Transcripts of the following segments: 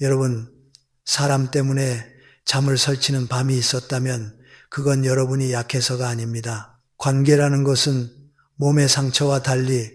여러분, 사람 때문에 잠을 설치는 밤이 있었다면 그건 여러분이 약해서가 아닙니다. 관계라는 것은 몸의 상처와 달리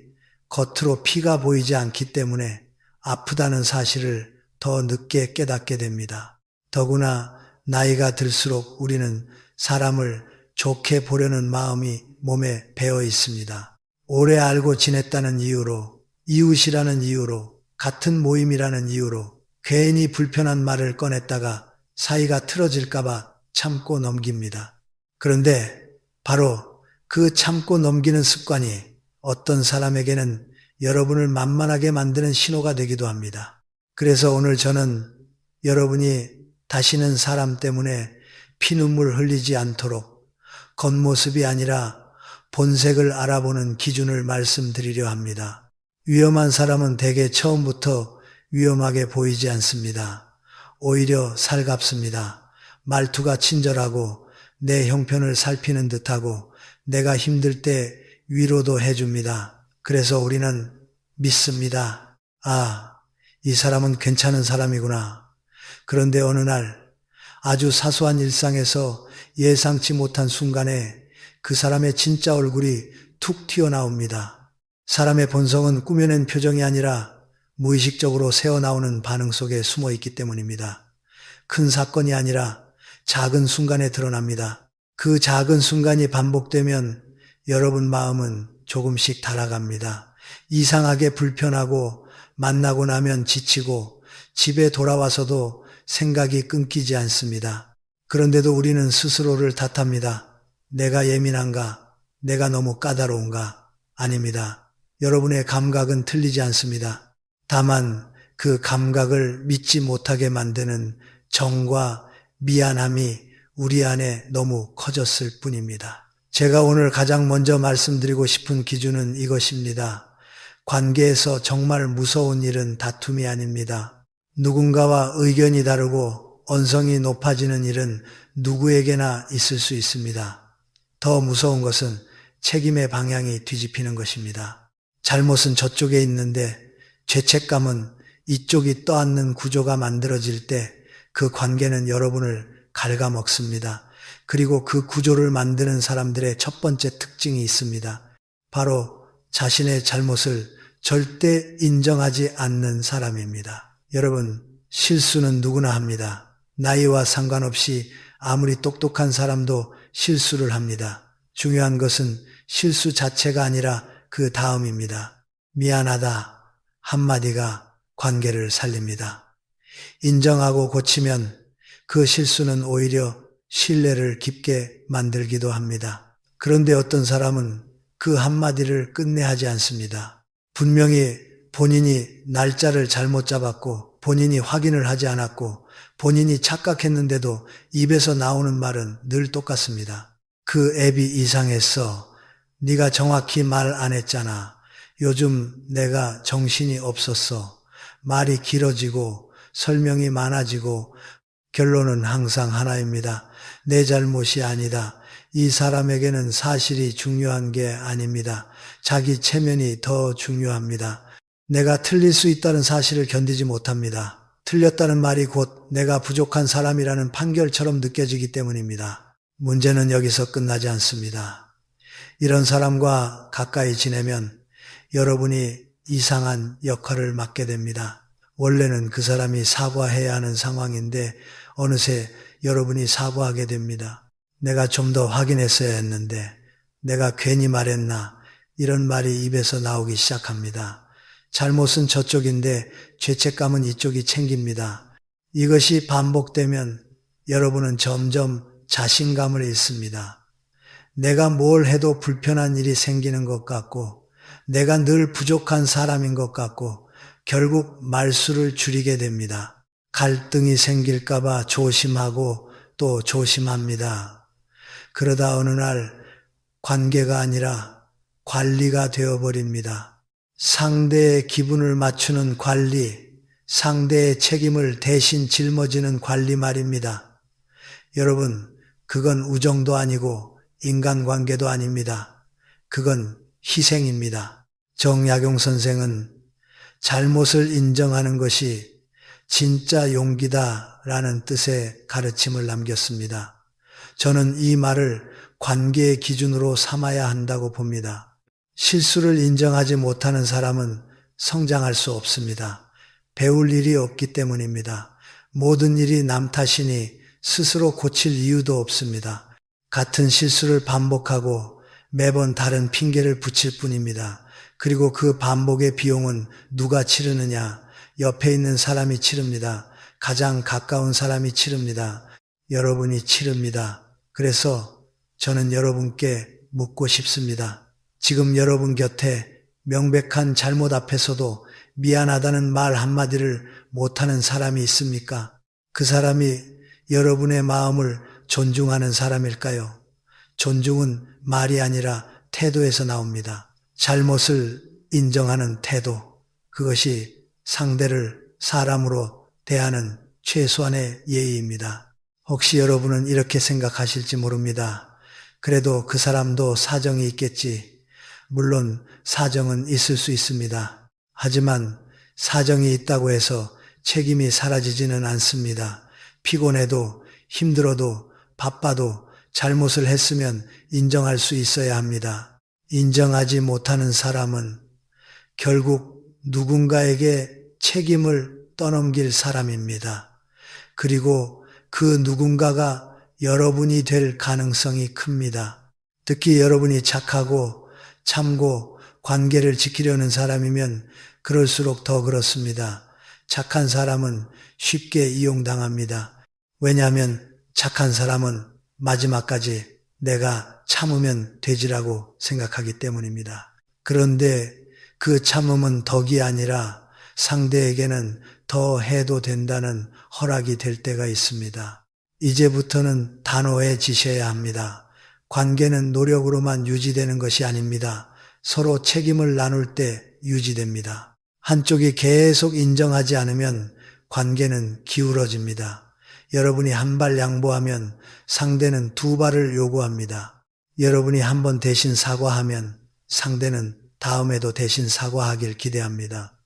겉으로 피가 보이지 않기 때문에 아프다는 사실을 더 늦게 깨닫게 됩니다. 더구나 나이가 들수록 우리는 사람을 좋게 보려는 마음이 몸에 배어 있습니다. 오래 알고 지냈다는 이유로, 이웃이라는 이유로, 같은 모임이라는 이유로 괜히 불편한 말을 꺼냈다가 사이가 틀어질까봐 참고 넘깁니다. 그런데 바로 그 참고 넘기는 습관이 어떤 사람에게는 여러분을 만만하게 만드는 신호가 되기도 합니다. 그래서 오늘 저는 여러분이 다시는 사람 때문에 피눈물 흘리지 않도록 겉모습이 아니라 본색을 알아보는 기준을 말씀드리려 합니다. 위험한 사람은 대개 처음부터 위험하게 보이지 않습니다. 오히려 살갑습니다. 말투가 친절하고 내 형편을 살피는 듯하고 내가 힘들 때 위로도 해줍니다. 그래서 우리는 믿습니다. 아, 이 사람은 괜찮은 사람이구나. 그런데 어느 날 아주 사소한 일상에서 예상치 못한 순간에 그 사람의 진짜 얼굴이 툭 튀어나옵니다. 사람의 본성은 꾸며낸 표정이 아니라 무의식적으로 새어나오는 반응 속에 숨어 있기 때문입니다. 큰 사건이 아니라 작은 순간에 드러납니다. 그 작은 순간이 반복되면 여러분 마음은 조금씩 달아갑니다. 이상하게 불편하고 만나고 나면 지치고 집에 돌아와서도 생각이 끊기지 않습니다. 그런데도 우리는 스스로를 탓합니다. 내가 예민한가? 내가 너무 까다로운가? 아닙니다. 여러분의 감각은 틀리지 않습니다. 다만 그 감각을 믿지 못하게 만드는 정과 미안함이 우리 안에 너무 커졌을 뿐입니다. 제가 오늘 가장 먼저 말씀드리고 싶은 기준은 이것입니다. 관계에서 정말 무서운 일은 다툼이 아닙니다. 누군가와 의견이 다르고 언성이 높아지는 일은 누구에게나 있을 수 있습니다. 더 무서운 것은 책임의 방향이 뒤집히는 것입니다. 잘못은 저쪽에 있는데 죄책감은 이쪽이 떠안는 구조가 만들어질 때 그 관계는 여러분을 갉아먹습니다. 그리고 그 구조를 만드는 사람들의 첫 번째 특징이 있습니다. 바로 자신의 잘못을 절대 인정하지 않는 사람입니다. 여러분, 실수는 누구나 합니다. 나이와 상관없이 아무리 똑똑한 사람도 실수를 합니다. 중요한 것은 실수 자체가 아니라 그 다음입니다. 미안하다 한마디가 관계를 살립니다. 인정하고 고치면 그 실수는 오히려 신뢰를 깊게 만들기도 합니다. 그런데 어떤 사람은 그 한마디를 끝내 하지 않습니다. 분명히 본인이 날짜를 잘못 잡았고 본인이 확인을 하지 않았고 본인이 착각했는데도 입에서 나오는 말은 늘 똑같습니다. 그 앱이 이상했어. 네가 정확히 말 안 했잖아. 요즘 내가 정신이 없었어. 말이 길어지고 설명이 많아지고 결론은 항상 하나입니다. 내 잘못이 아니다. 이 사람에게는 사실이 중요한 게 아닙니다. 자기 체면이 더 중요합니다. 내가 틀릴 수 있다는 사실을 견디지 못합니다. 틀렸다는 말이 곧 내가 부족한 사람이라는 판결처럼 느껴지기 때문입니다. 문제는 여기서 끝나지 않습니다. 이런 사람과 가까이 지내면 여러분이 이상한 역할을 맡게 됩니다. 원래는 그 사람이 사과해야 하는 상황인데 어느새 여러분이 사과하게 됩니다. 내가 좀 더 확인했어야 했는데 내가 괜히 말했나 이런 말이 입에서 나오기 시작합니다. 잘못은 저쪽인데 죄책감은 이쪽이 챙깁니다. 이것이 반복되면 여러분은 점점 자신감을 잃습니다. 내가 뭘 해도 불편한 일이 생기는 것 같고 내가 늘 부족한 사람인 것 같고 결국 말수를 줄이게 됩니다. 갈등이 생길까봐 조심하고 또 조심합니다. 그러다 어느 날 관계가 아니라 관리가 되어버립니다. 상대의 기분을 맞추는 관리, 상대의 책임을 대신 짊어지는 관리 말입니다. 여러분, 그건 우정도 아니고 인간관계도 아닙니다. 그건 희생입니다. 정약용 선생은 잘못을 인정하는 것이 진짜 용기다 라는 뜻의 가르침을 남겼습니다. 저는 이 말을 관계의 기준으로 삼아야 한다고 봅니다. 실수를 인정하지 못하는 사람은 성장할 수 없습니다. 배울 일이 없기 때문입니다. 모든 일이 남 탓이니 스스로 고칠 이유도 없습니다. 같은 실수를 반복하고 매번 다른 핑계를 붙일 뿐입니다. 그리고 그 반복의 비용은 누가 치르느냐? 옆에 있는 사람이 치릅니다. 가장 가까운 사람이 치릅니다. 여러분이 치릅니다. 그래서 저는 여러분께 묻고 싶습니다. 지금 여러분 곁에 명백한 잘못 앞에서도 미안하다는 말 한마디를 못하는 사람이 있습니까? 그 사람이 여러분의 마음을 존중하는 사람일까요? 존중은 말이 아니라 태도에서 나옵니다. 잘못을 인정하는 태도, 그것이 상대를 사람으로 대하는 최소한의 예의입니다. 혹시 여러분은 이렇게 생각하실지 모릅니다. 그래도 그 사람도 사정이 있겠지. 물론 사정은 있을 수 있습니다. 하지만 사정이 있다고 해서 책임이 사라지지는 않습니다. 피곤해도 힘들어도 바빠도 잘못을 했으면 인정할 수 있어야 합니다. 인정하지 못하는 사람은 결국 누군가에게 책임을 떠넘길 사람입니다. 그리고 그 누군가가 여러분이 될 가능성이 큽니다. 특히 여러분이 착하고 참고 관계를 지키려는 사람이면 그럴수록 더 그렇습니다. 착한 사람은 쉽게 이용당합니다. 왜냐하면 착한 사람은 마지막까지 내가 참으면 되지라고 생각하기 때문입니다. 그런데 그 참음은 덕이 아니라 상대에게는 더 해도 된다는 허락이 될 때가 있습니다. 이제부터는 단호해지셔야 합니다. 관계는 노력으로만 유지되는 것이 아닙니다. 서로 책임을 나눌 때 유지됩니다. 한쪽이 계속 인정하지 않으면 관계는 기울어집니다. 여러분이 한 발 양보하면 상대는 두 발을 요구합니다. 여러분이 한 번 대신 사과하면 상대는 다음에도 대신 사과하길 기대합니다.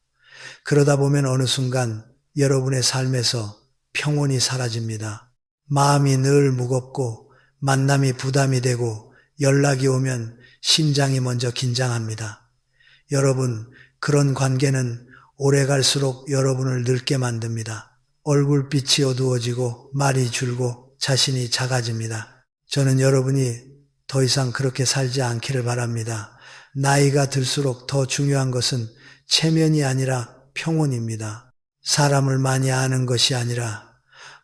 그러다 보면 어느 순간 여러분의 삶에서 평온이 사라집니다. 마음이 늘 무겁고 만남이 부담이 되고 연락이 오면 심장이 먼저 긴장합니다. 여러분, 그런 관계는 오래 갈수록 여러분을 늙게 만듭니다. 얼굴빛이 어두워지고 말이 줄고 자신이 작아집니다. 저는 여러분이 더 이상 그렇게 살지 않기를 바랍니다. 나이가 들수록 더 중요한 것은 체면이 아니라 평온입니다. 사람을 많이 아는 것이 아니라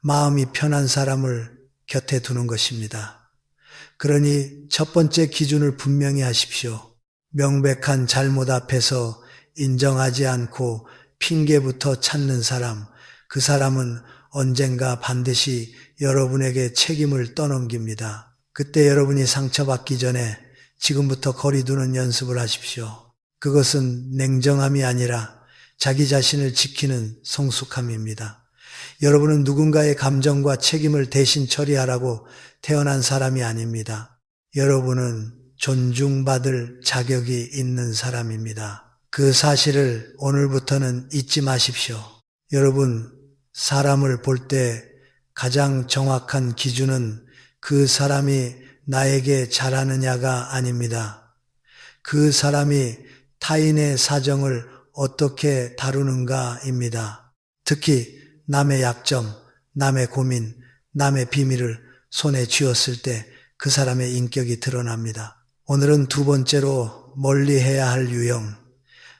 마음이 편한 사람을 곁에 두는 것입니다. 그러니 첫 번째 기준을 분명히 하십시오. 명백한 잘못 앞에서 인정하지 않고 핑계부터 찾는 사람, 그 사람은 언젠가 반드시 여러분에게 책임을 떠넘깁니다. 그때 여러분이 상처받기 전에 지금부터 거리 두는 연습을 하십시오. 그것은 냉정함이 아니라 자기 자신을 지키는 성숙함입니다. 여러분은 누군가의 감정과 책임을 대신 처리하라고 태어난 사람이 아닙니다. 여러분은 존중받을 자격이 있는 사람입니다. 그 사실을 오늘부터는 잊지 마십시오. 여러분, 사람을 볼 때 가장 정확한 기준은 그 사람이 나에게 잘하느냐가 아닙니다. 그 사람이 타인의 사정을 어떻게 다루는가입니다. 특히 남의 약점, 남의 고민, 남의 비밀을 손에 쥐었을 때 그 사람의 인격이 드러납니다. 오늘은 두 번째로 멀리해야 할 유형,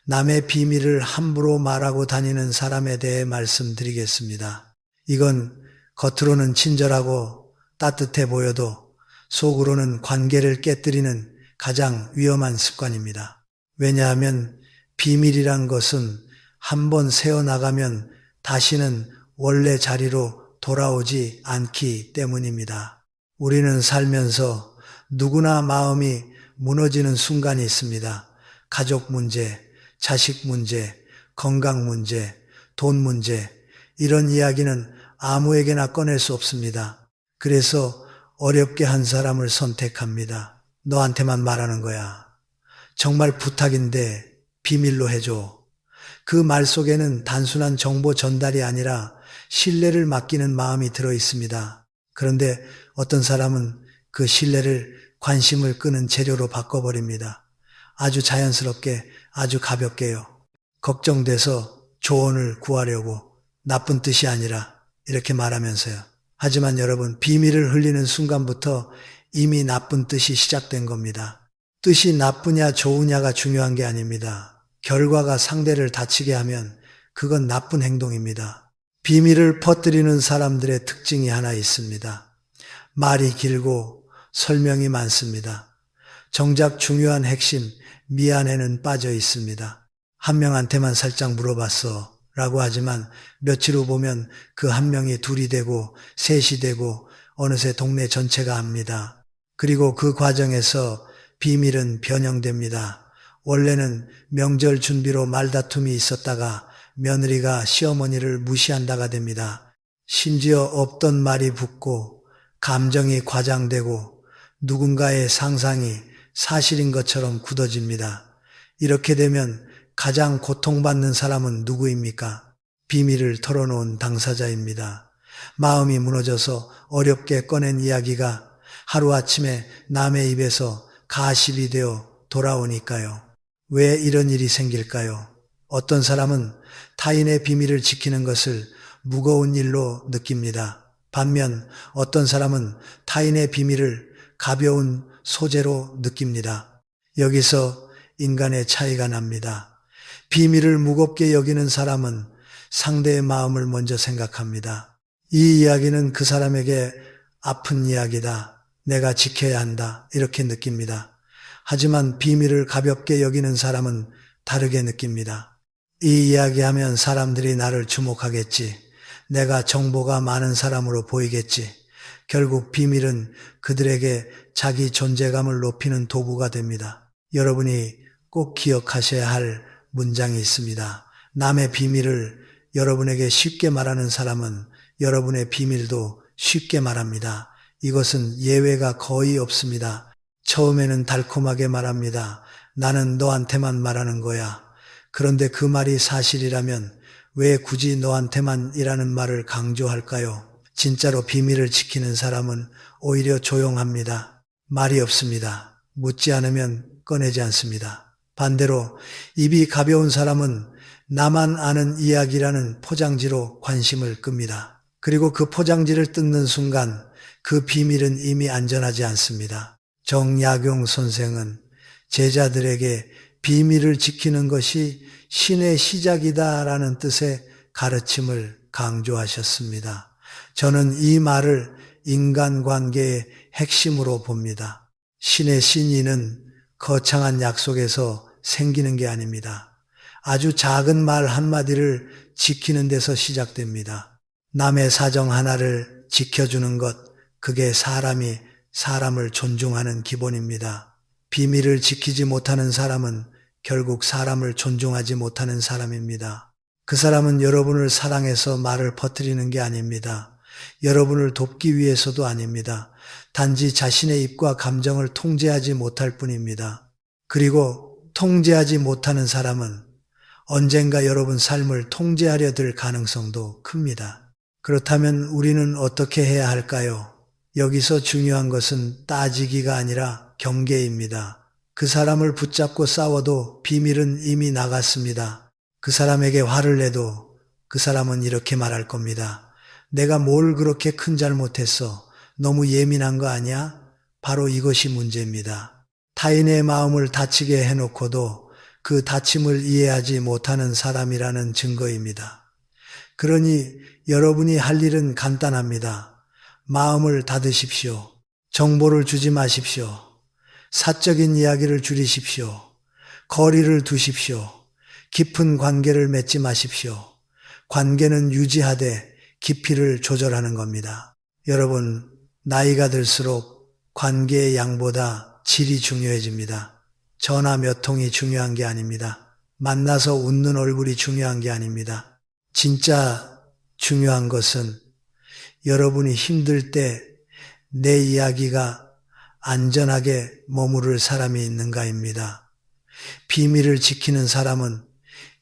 남의 비밀을 함부로 말하고 다니는 사람에 대해 말씀드리겠습니다. 이건 겉으로는 친절하고 따뜻해 보여도 속으로는 관계를 깨뜨리는 가장 위험한 습관입니다. 왜냐하면 비밀이란 것은 한번 새어나가면 다시는 원래 자리로 돌아오지 않기 때문입니다. 우리는 살면서 누구나 마음이 무너지는 순간이 있습니다. 가족 문제, 자식 문제, 건강 문제, 돈 문제, 이런 이야기는 아무에게나 꺼낼 수 없습니다. 그래서 어렵게 한 사람을 선택합니다. 너한테만 말하는 거야. 정말 부탁인데 비밀로 해줘. 그 말 속에는 단순한 정보 전달이 아니라 신뢰를 맡기는 마음이 들어 있습니다. 그런데 어떤 사람은 그 신뢰를 관심을 끄는 재료로 바꿔버립니다. 아주 자연스럽게, 아주 가볍게요. 걱정돼서 조언을 구하려고, 나쁜 뜻이 아니라 이렇게 말하면서요. 하지만 여러분, 비밀을 흘리는 순간부터 이미 나쁜 뜻이 시작된 겁니다. 뜻이 나쁘냐 좋으냐가 중요한 게 아닙니다. 결과가 상대를 다치게 하면 그건 나쁜 행동입니다. 비밀을 퍼뜨리는 사람들의 특징이 하나 있습니다. 말이 길고 설명이 많습니다. 정작 중요한 핵심, 미안해는 빠져 있습니다. 한 명한테만 살짝 물어봤어 라고 하지만 며칠 후 보면 그 한 명이 둘이 되고 셋이 되고 어느새 동네 전체가 압니다. 그리고 그 과정에서 비밀은 변형됩니다. 원래는 명절 준비로 말다툼이 있었다가 며느리가 시어머니를 무시한다가 됩니다. 심지어 없던 말이 붙고 감정이 과장되고 누군가의 상상이 사실인 것처럼 굳어집니다. 이렇게 되면 가장 고통받는 사람은 누구입니까? 비밀을 털어놓은 당사자입니다. 마음이 무너져서 어렵게 꺼낸 이야기가 하루아침에 남의 입에서 가십이 되어 돌아오니까요. 왜 이런 일이 생길까요? 어떤 사람은 타인의 비밀을 지키는 것을 무거운 일로 느낍니다. 반면 어떤 사람은 타인의 비밀을 가벼운 소재로 느낍니다. 여기서 인간의 차이가 납니다. 비밀을 무겁게 여기는 사람은 상대의 마음을 먼저 생각합니다. 이 이야기는 그 사람에게 아픈 이야기다. 내가 지켜야 한다. 이렇게 느낍니다. 하지만 비밀을 가볍게 여기는 사람은 다르게 느낍니다. 이 이야기하면 사람들이 나를 주목하겠지. 내가 정보가 많은 사람으로 보이겠지. 결국 비밀은 그들에게 자기 존재감을 높이는 도구가 됩니다. 여러분이 꼭 기억하셔야 할 문장이 있습니다. 남의 비밀을 여러분에게 쉽게 말하는 사람은 여러분의 비밀도 쉽게 말합니다. 이것은 예외가 거의 없습니다. 처음에는 달콤하게 말합니다. 나는 너한테만 말하는 거야. 그런데 그 말이 사실이라면 왜 굳이 너한테만이라는 말을 강조할까요? 진짜로 비밀을 지키는 사람은 오히려 조용합니다. 말이 없습니다. 묻지 않으면 꺼내지 않습니다. 반대로 입이 가벼운 사람은 나만 아는 이야기라는 포장지로 관심을 끕니다. 그리고 그 포장지를 뜯는 순간 그 비밀은 이미 안전하지 않습니다. 정약용 선생은 제자들에게 비밀을 지키는 것이 신의 시작이다라는 뜻의 가르침을 강조하셨습니다. 저는 이 말을 인간관계의 핵심으로 봅니다. 신의 신의는 거창한 약속에서 생기는 게 아닙니다. 아주 작은 말 한마디를 지키는 데서 시작됩니다. 남의 사정 하나를 지켜주는 것, 그게 사람이 사람을 존중하는 기본입니다. 비밀을 지키지 못하는 사람은 결국 사람을 존중하지 못하는 사람입니다. 그 사람은 여러분을 사랑해서 말을 퍼뜨리는 게 아닙니다. 여러분을 돕기 위해서도 아닙니다. 단지 자신의 입과 감정을 통제하지 못할 뿐입니다. 그리고 통제하지 못하는 사람은 언젠가 여러분 삶을 통제하려 들 가능성도 큽니다. 그렇다면 우리는 어떻게 해야 할까요? 여기서 중요한 것은 따지기가 아니라 경계입니다. 그 사람을 붙잡고 싸워도 비밀은 이미 나갔습니다. 그 사람에게 화를 내도 그 사람은 이렇게 말할 겁니다. 내가 뭘 그렇게 큰 잘못했어? 너무 예민한 거 아니야? 바로 이것이 문제입니다. 타인의 마음을 다치게 해놓고도 그 다침을 이해하지 못하는 사람이라는 증거입니다. 그러니 여러분이 할 일은 간단합니다. 마음을 닫으십시오. 정보를 주지 마십시오. 사적인 이야기를 줄이십시오. 거리를 두십시오. 깊은 관계를 맺지 마십시오. 관계는 유지하되 깊이를 조절하는 겁니다. 여러분, 나이가 들수록 관계의 양보다 질이 중요해집니다. 전화 몇 통이 중요한 게 아닙니다. 만나서 웃는 얼굴이 중요한 게 아닙니다. 진짜 중요한 것은 여러분이 힘들 때 내 이야기가 안전하게 머무를 사람이 있는가입니다. 비밀을 지키는 사람은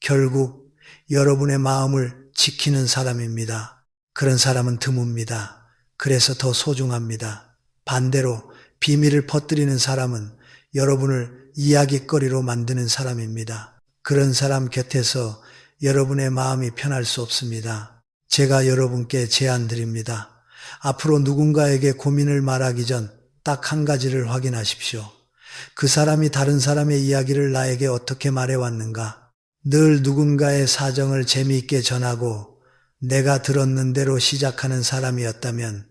결국 여러분의 마음을 지키는 사람입니다. 그런 사람은 드뭅니다. 그래서 더 소중합니다. 반대로 비밀을 퍼뜨리는 사람은 여러분을 이야깃거리로 만드는 사람입니다. 그런 사람 곁에서 여러분의 마음이 편할 수 없습니다. 제가 여러분께 제안 드립니다. 앞으로 누군가에게 고민을 말하기 전 딱 한 가지를 확인하십시오. 그 사람이 다른 사람의 이야기를 나에게 어떻게 말해왔는가? 늘 누군가의 사정을 재미있게 전하고 내가 들었는 대로 시작하는 사람이었다면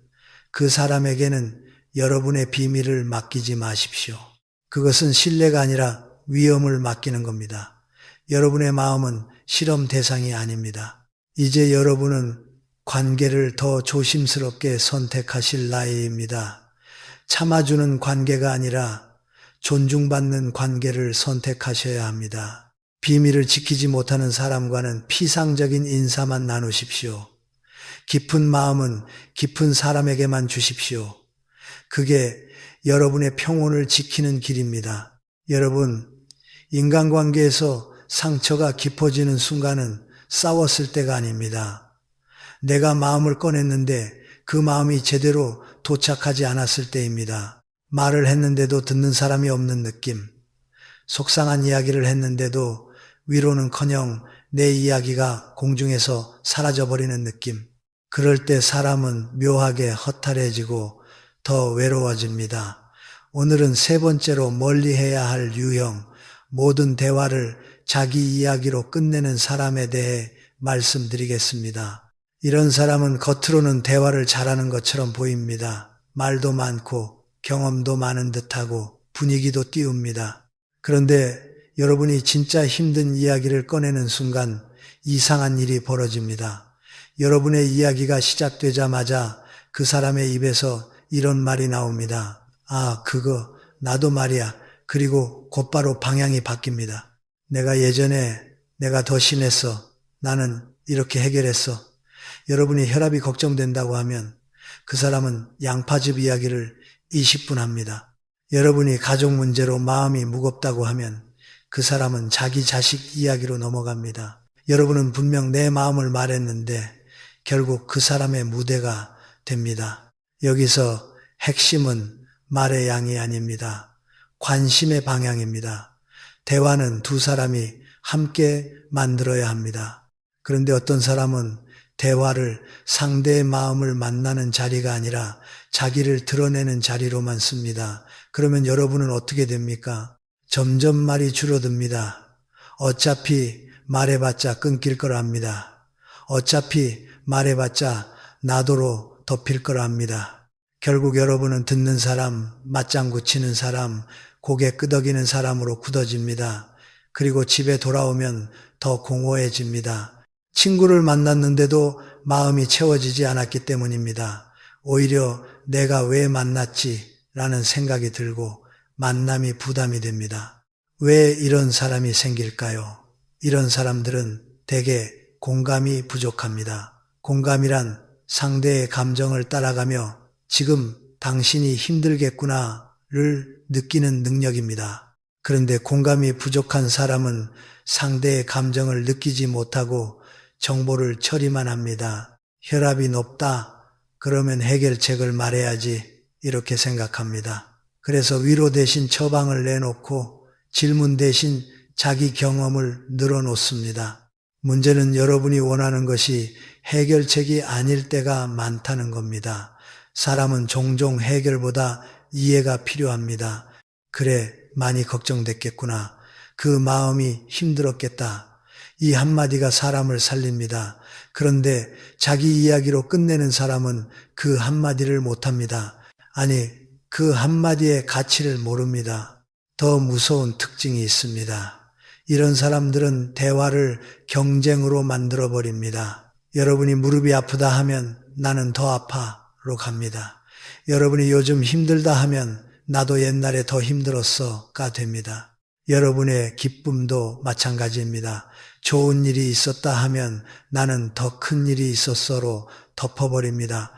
그 사람에게는 여러분의 비밀을 맡기지 마십시오. 그것은 신뢰가 아니라 위험을 맡기는 겁니다. 여러분의 마음은 실험 대상이 아닙니다. 이제 여러분은 관계를 더 조심스럽게 선택하실 나이입니다. 참아주는 관계가 아니라 존중받는 관계를 선택하셔야 합니다. 비밀을 지키지 못하는 사람과는 피상적인 인사만 나누십시오. 깊은 마음은 깊은 사람에게만 주십시오. 그게 여러분의 평온을 지키는 길입니다. 여러분, 인간관계에서 상처가 깊어지는 순간은 싸웠을 때가 아닙니다. 내가 마음을 꺼냈는데 그 마음이 제대로 도착하지 않았을 때입니다. 말을 했는데도 듣는 사람이 없는 느낌. 속상한 이야기를 했는데도 위로는커녕 내 이야기가 공중에서 사라져버리는 느낌. 그럴 때 사람은 묘하게 허탈해지고 더 외로워집니다. 오늘은 세 번째로 멀리해야 할 유형, 모든 대화를 자기 이야기로 끝내는 사람에 대해 말씀드리겠습니다. 이런 사람은 겉으로는 대화를 잘하는 것처럼 보입니다. 말도 많고 경험도 많은 듯하고 분위기도 띄웁니다. 그런데 여러분이 진짜 힘든 이야기를 꺼내는 순간 이상한 일이 벌어집니다. 여러분의 이야기가 시작되자마자 그 사람의 입에서 이런 말이 나옵니다. 아, 그거 나도 말이야. 그리고 곧바로 방향이 바뀝니다. 내가 더 심했어. 나는 이렇게 해결했어. 여러분이 혈압이 걱정된다고 하면 그 사람은 양파즙 이야기를 20분 합니다. 여러분이 가족 문제로 마음이 무겁다고 하면 그 사람은 자기 자식 이야기로 넘어갑니다. 여러분은 분명 내 마음을 말했는데 결국 그 사람의 무대가 됩니다. 여기서 핵심은 말의 양이 아닙니다. 관심의 방향입니다. 대화는 두 사람이 함께 만들어야 합니다. 그런데 어떤 사람은 대화를 상대의 마음을 만나는 자리가 아니라 자기를 드러내는 자리로만 씁니다. 그러면 여러분은 어떻게 됩니까? 점점 말이 줄어듭니다. 어차피 말해봤자 끊길 거라 합니다. 어차피 말해봤자 나도로 덮일 거라 합니다. 결국 여러분은 듣는 사람, 맞장구 치는 사람, 고개 끄덕이는 사람으로 굳어집니다. 그리고 집에 돌아오면 더 공허해집니다. 친구를 만났는데도 마음이 채워지지 않았기 때문입니다. 오히려 내가 왜 만났지? 라는 생각이 들고 만남이 부담이 됩니다. 왜 이런 사람이 생길까요? 이런 사람들은 대개 공감이 부족합니다. 공감이란 상대의 감정을 따라가며 지금 당신이 힘들겠구나를 느끼는 능력입니다. 그런데 공감이 부족한 사람은 상대의 감정을 느끼지 못하고 정보를 처리만 합니다. 혈압이 높다? 그러면 해결책을 말해야지 이렇게 생각합니다. 그래서 위로 대신 처방을 내놓고 질문 대신 자기 경험을 늘어놓습니다. 문제는 여러분이 원하는 것이 해결책이 아닐 때가 많다는 겁니다. 사람은 종종 해결보다 이해가 필요합니다. 그래, 많이 걱정됐겠구나. 그 마음이 힘들었겠다. 이 한마디가 사람을 살립니다. 그런데 자기 이야기로 끝내는 사람은 그 한마디를 못합니다. 아니, 그 한마디의 가치를 모릅니다. 더 무서운 특징이 있습니다. 이런 사람들은 대화를 경쟁으로 만들어버립니다. 여러분이 무릎이 아프다 하면 나는 더 아파로 갑니다. 여러분이 요즘 힘들다 하면 나도 옛날에 더 힘들었어가 됩니다. 여러분의 기쁨도 마찬가지입니다. 좋은 일이 있었다 하면 나는 더 큰 일이 있었어로 덮어버립니다.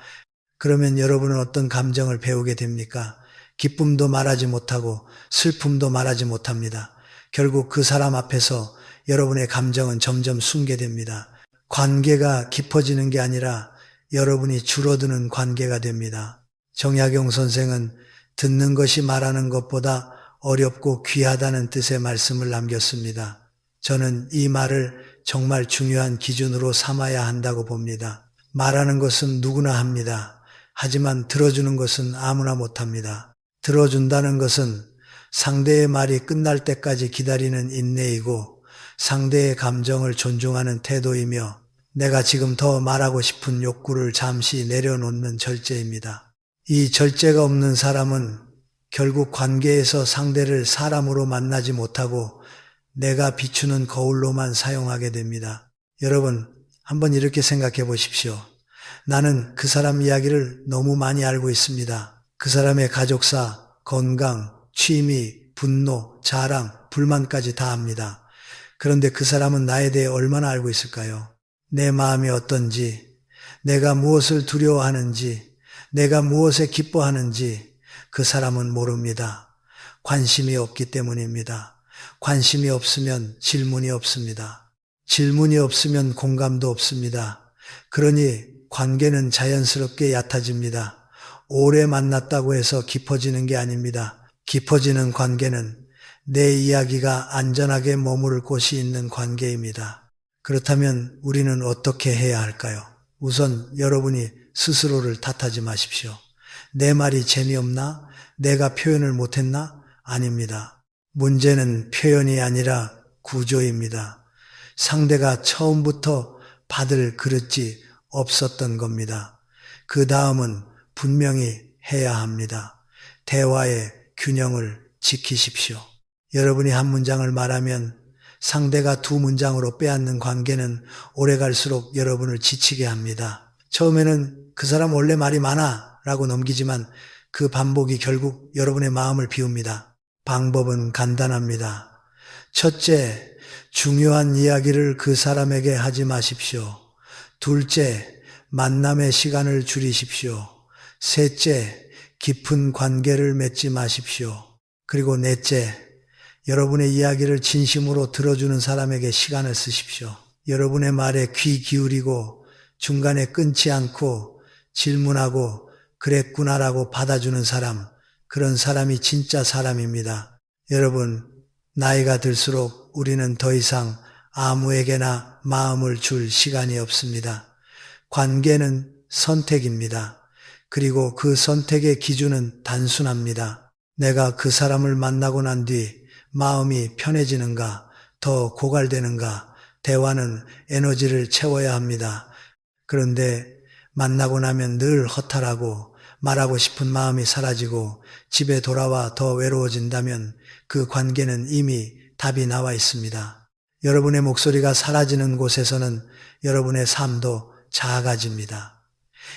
그러면 여러분은 어떤 감정을 배우게 됩니까? 기쁨도 말하지 못하고 슬픔도 말하지 못합니다. 결국 그 사람 앞에서 여러분의 감정은 점점 숨게됩니다. 관계가 깊어지는 게 아니라 여러분이 줄어드는 관계가 됩니다. 정약용 선생은 듣는 것이 말하는 것보다 어렵고 귀하다는 뜻의 말씀을 남겼습니다. 저는 이 말을 정말 중요한 기준으로 삼아야 한다고 봅니다. 말하는 것은 누구나 합니다. 하지만 들어주는 것은 아무나 못합니다. 들어준다는 것은 상대의 말이 끝날 때까지 기다리는 인내이고 상대의 감정을 존중하는 태도이며 내가 지금 더 말하고 싶은 욕구를 잠시 내려놓는 절제입니다. 이 절제가 없는 사람은 결국 관계에서 상대를 사람으로 만나지 못하고 내가 비추는 거울로만 사용하게 됩니다. 여러분, 한번 이렇게 생각해 보십시오. 나는 그 사람 이야기를 너무 많이 알고 있습니다. 그 사람의 가족사, 건강, 취미, 분노, 자랑, 불만까지 다 압니다. 그런데 그 사람은 나에 대해 얼마나 알고 있을까요? 내 마음이 어떤지, 내가 무엇을 두려워하는지, 내가 무엇에 기뻐하는지 그 사람은 모릅니다. 관심이 없기 때문입니다. 관심이 없으면 질문이 없습니다. 질문이 없으면 공감도 없습니다. 그러니 관계는 자연스럽게 얕아집니다. 오래 만났다고 해서 깊어지는 게 아닙니다. 깊어지는 관계는 내 이야기가 안전하게 머무를 곳이 있는 관계입니다. 그렇다면 우리는 어떻게 해야 할까요? 우선 여러분이 스스로를 탓하지 마십시오. 내 말이 재미없나? 내가 표현을 못했나? 아닙니다. 문제는 표현이 아니라 구조입니다. 상대가 처음부터 받을 그릇이 없었던 겁니다. 그 다음은 분명히 해야 합니다. 대화의 균형을 지키십시오. 여러분이 한 문장을 말하면 상대가 두 문장으로 빼앗는 관계는 오래 갈수록 여러분을 지치게 합니다. 처음에는 그 사람 원래 말이 많아 라고 넘기지만 그 반복이 결국 여러분의 마음을 비웁니다. 방법은 간단합니다. 첫째, 중요한 이야기를 그 사람에게 하지 마십시오. 둘째, 만남의 시간을 줄이십시오. 셋째, 깊은 관계를 맺지 마십시오. 그리고 넷째, 여러분의 이야기를 진심으로 들어주는 사람에게 시간을 쓰십시오. 여러분의 말에 귀 기울이고 중간에 끊지 않고 질문하고 그랬구나라고 받아주는 사람, 그런 사람이 진짜 사람입니다. 여러분, 나이가 들수록 우리는 더 이상 아무에게나 마음을 줄 시간이 없습니다. 관계는 선택입니다. 그리고 그 선택의 기준은 단순합니다. 내가 그 사람을 만나고 난 뒤 마음이 편해지는가, 더 고갈되는가, 대화는 에너지를 채워야 합니다. 그런데 만나고 나면 늘 허탈하고 말하고 싶은 마음이 사라지고 집에 돌아와 더 외로워진다면 그 관계는 이미 답이 나와 있습니다. 여러분의 목소리가 사라지는 곳에서는 여러분의 삶도 작아집니다.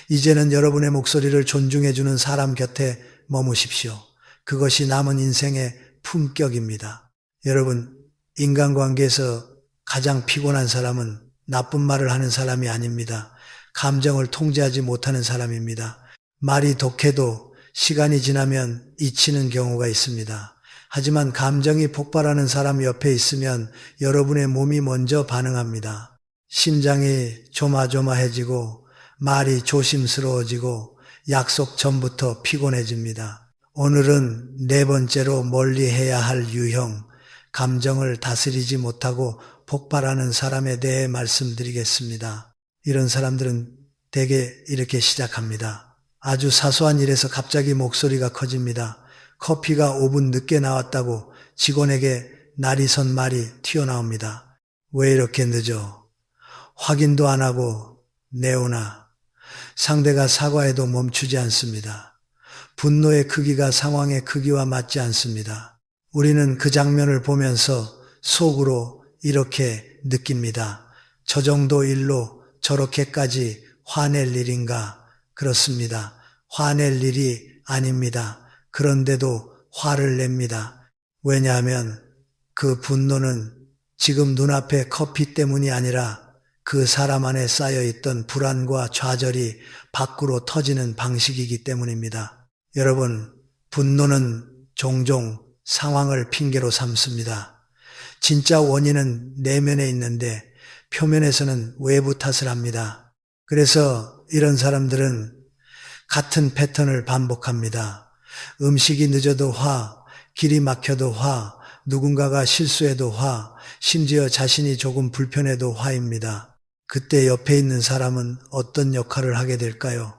이제는 여러분의 목소리를 존중해주는 사람 곁에 머무십시오. 그것이 남은 인생의 품격입니다. 여러분, 인간관계에서 가장 피곤한 사람은 나쁜 말을 하는 사람이 아닙니다. 감정을 통제하지 못하는 사람입니다. 말이 독해도 시간이 지나면 잊히는 경우가 있습니다. 하지만 감정이 폭발하는 사람 옆에 있으면 여러분의 몸이 먼저 반응합니다. 심장이 조마조마해지고 말이 조심스러워지고 약속 전부터 피곤해집니다. 오늘은 네 번째로 멀리해야 할 유형, 감정을 다스리지 못하고 폭발하는 사람에 대해 말씀드리겠습니다. 이런 사람들은 대개 이렇게 시작합니다. 아주 사소한 일에서 갑자기 목소리가 커집니다. 커피가 5분 늦게 나왔다고 직원에게 날이 선 말이 튀어나옵니다. 왜 이렇게 늦어? 확인도 안 하고 내오나. 상대가 사과해도 멈추지 않습니다. 분노의 크기가 상황의 크기와 맞지 않습니다. 우리는 그 장면을 보면서 속으로 이렇게 느낍니다. 저 정도 일로 저렇게까지 화낼 일인가? 그렇습니다. 화낼 일이 아닙니다. 그런데도 화를 냅니다. 왜냐하면 그 분노는 지금 눈앞의 커피 때문이 아니라 그 사람 안에 쌓여있던 불안과 좌절이 밖으로 터지는 방식이기 때문입니다. 여러분, 분노는 종종 상황을 핑계로 삼습니다. 진짜 원인은 내면에 있는데 표면에서는 외부 탓을 합니다. 그래서 이런 사람들은 같은 패턴을 반복합니다. 음식이 늦어도 화, 길이 막혀도 화, 누군가가 실수해도 화, 심지어 자신이 조금 불편해도 화입니다. 그때 옆에 있는 사람은 어떤 역할을 하게 될까요?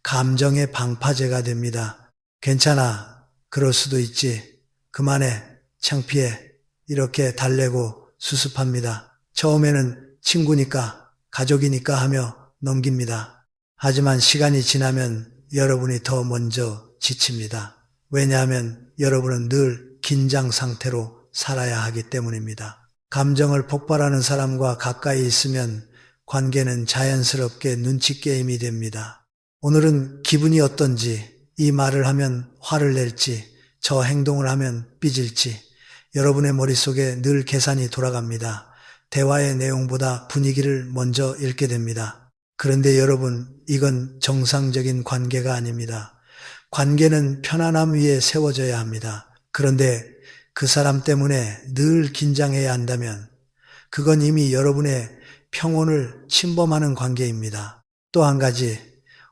감정의 방파제가 됩니다. 괜찮아. 그럴 수도 있지. 그만해. 창피해. 이렇게 달래고 수습합니다. 처음에는 친구니까, 가족이니까 하며 넘깁니다. 하지만 시간이 지나면 여러분이 더 먼저 지칩니다. 왜냐하면 여러분은 늘 긴장 상태로 살아야 하기 때문입니다. 감정을 폭발하는 사람과 가까이 있으면 관계는 자연스럽게 눈치 게임이 됩니다. 오늘은 기분이 어떤지, 이 말을 하면 화를 낼지, 저 행동을 하면 삐질지, 여러분의 머릿속에 늘 계산이 돌아갑니다. 대화의 내용보다 분위기를 먼저 읽게 됩니다. 그런데 여러분, 이건 정상적인 관계가 아닙니다. 관계는 편안함 위에 세워져야 합니다. 그런데 그 사람 때문에 늘 긴장해야 한다면 그건 이미 여러분의 평온을 침범하는 관계입니다. 또 한 가지,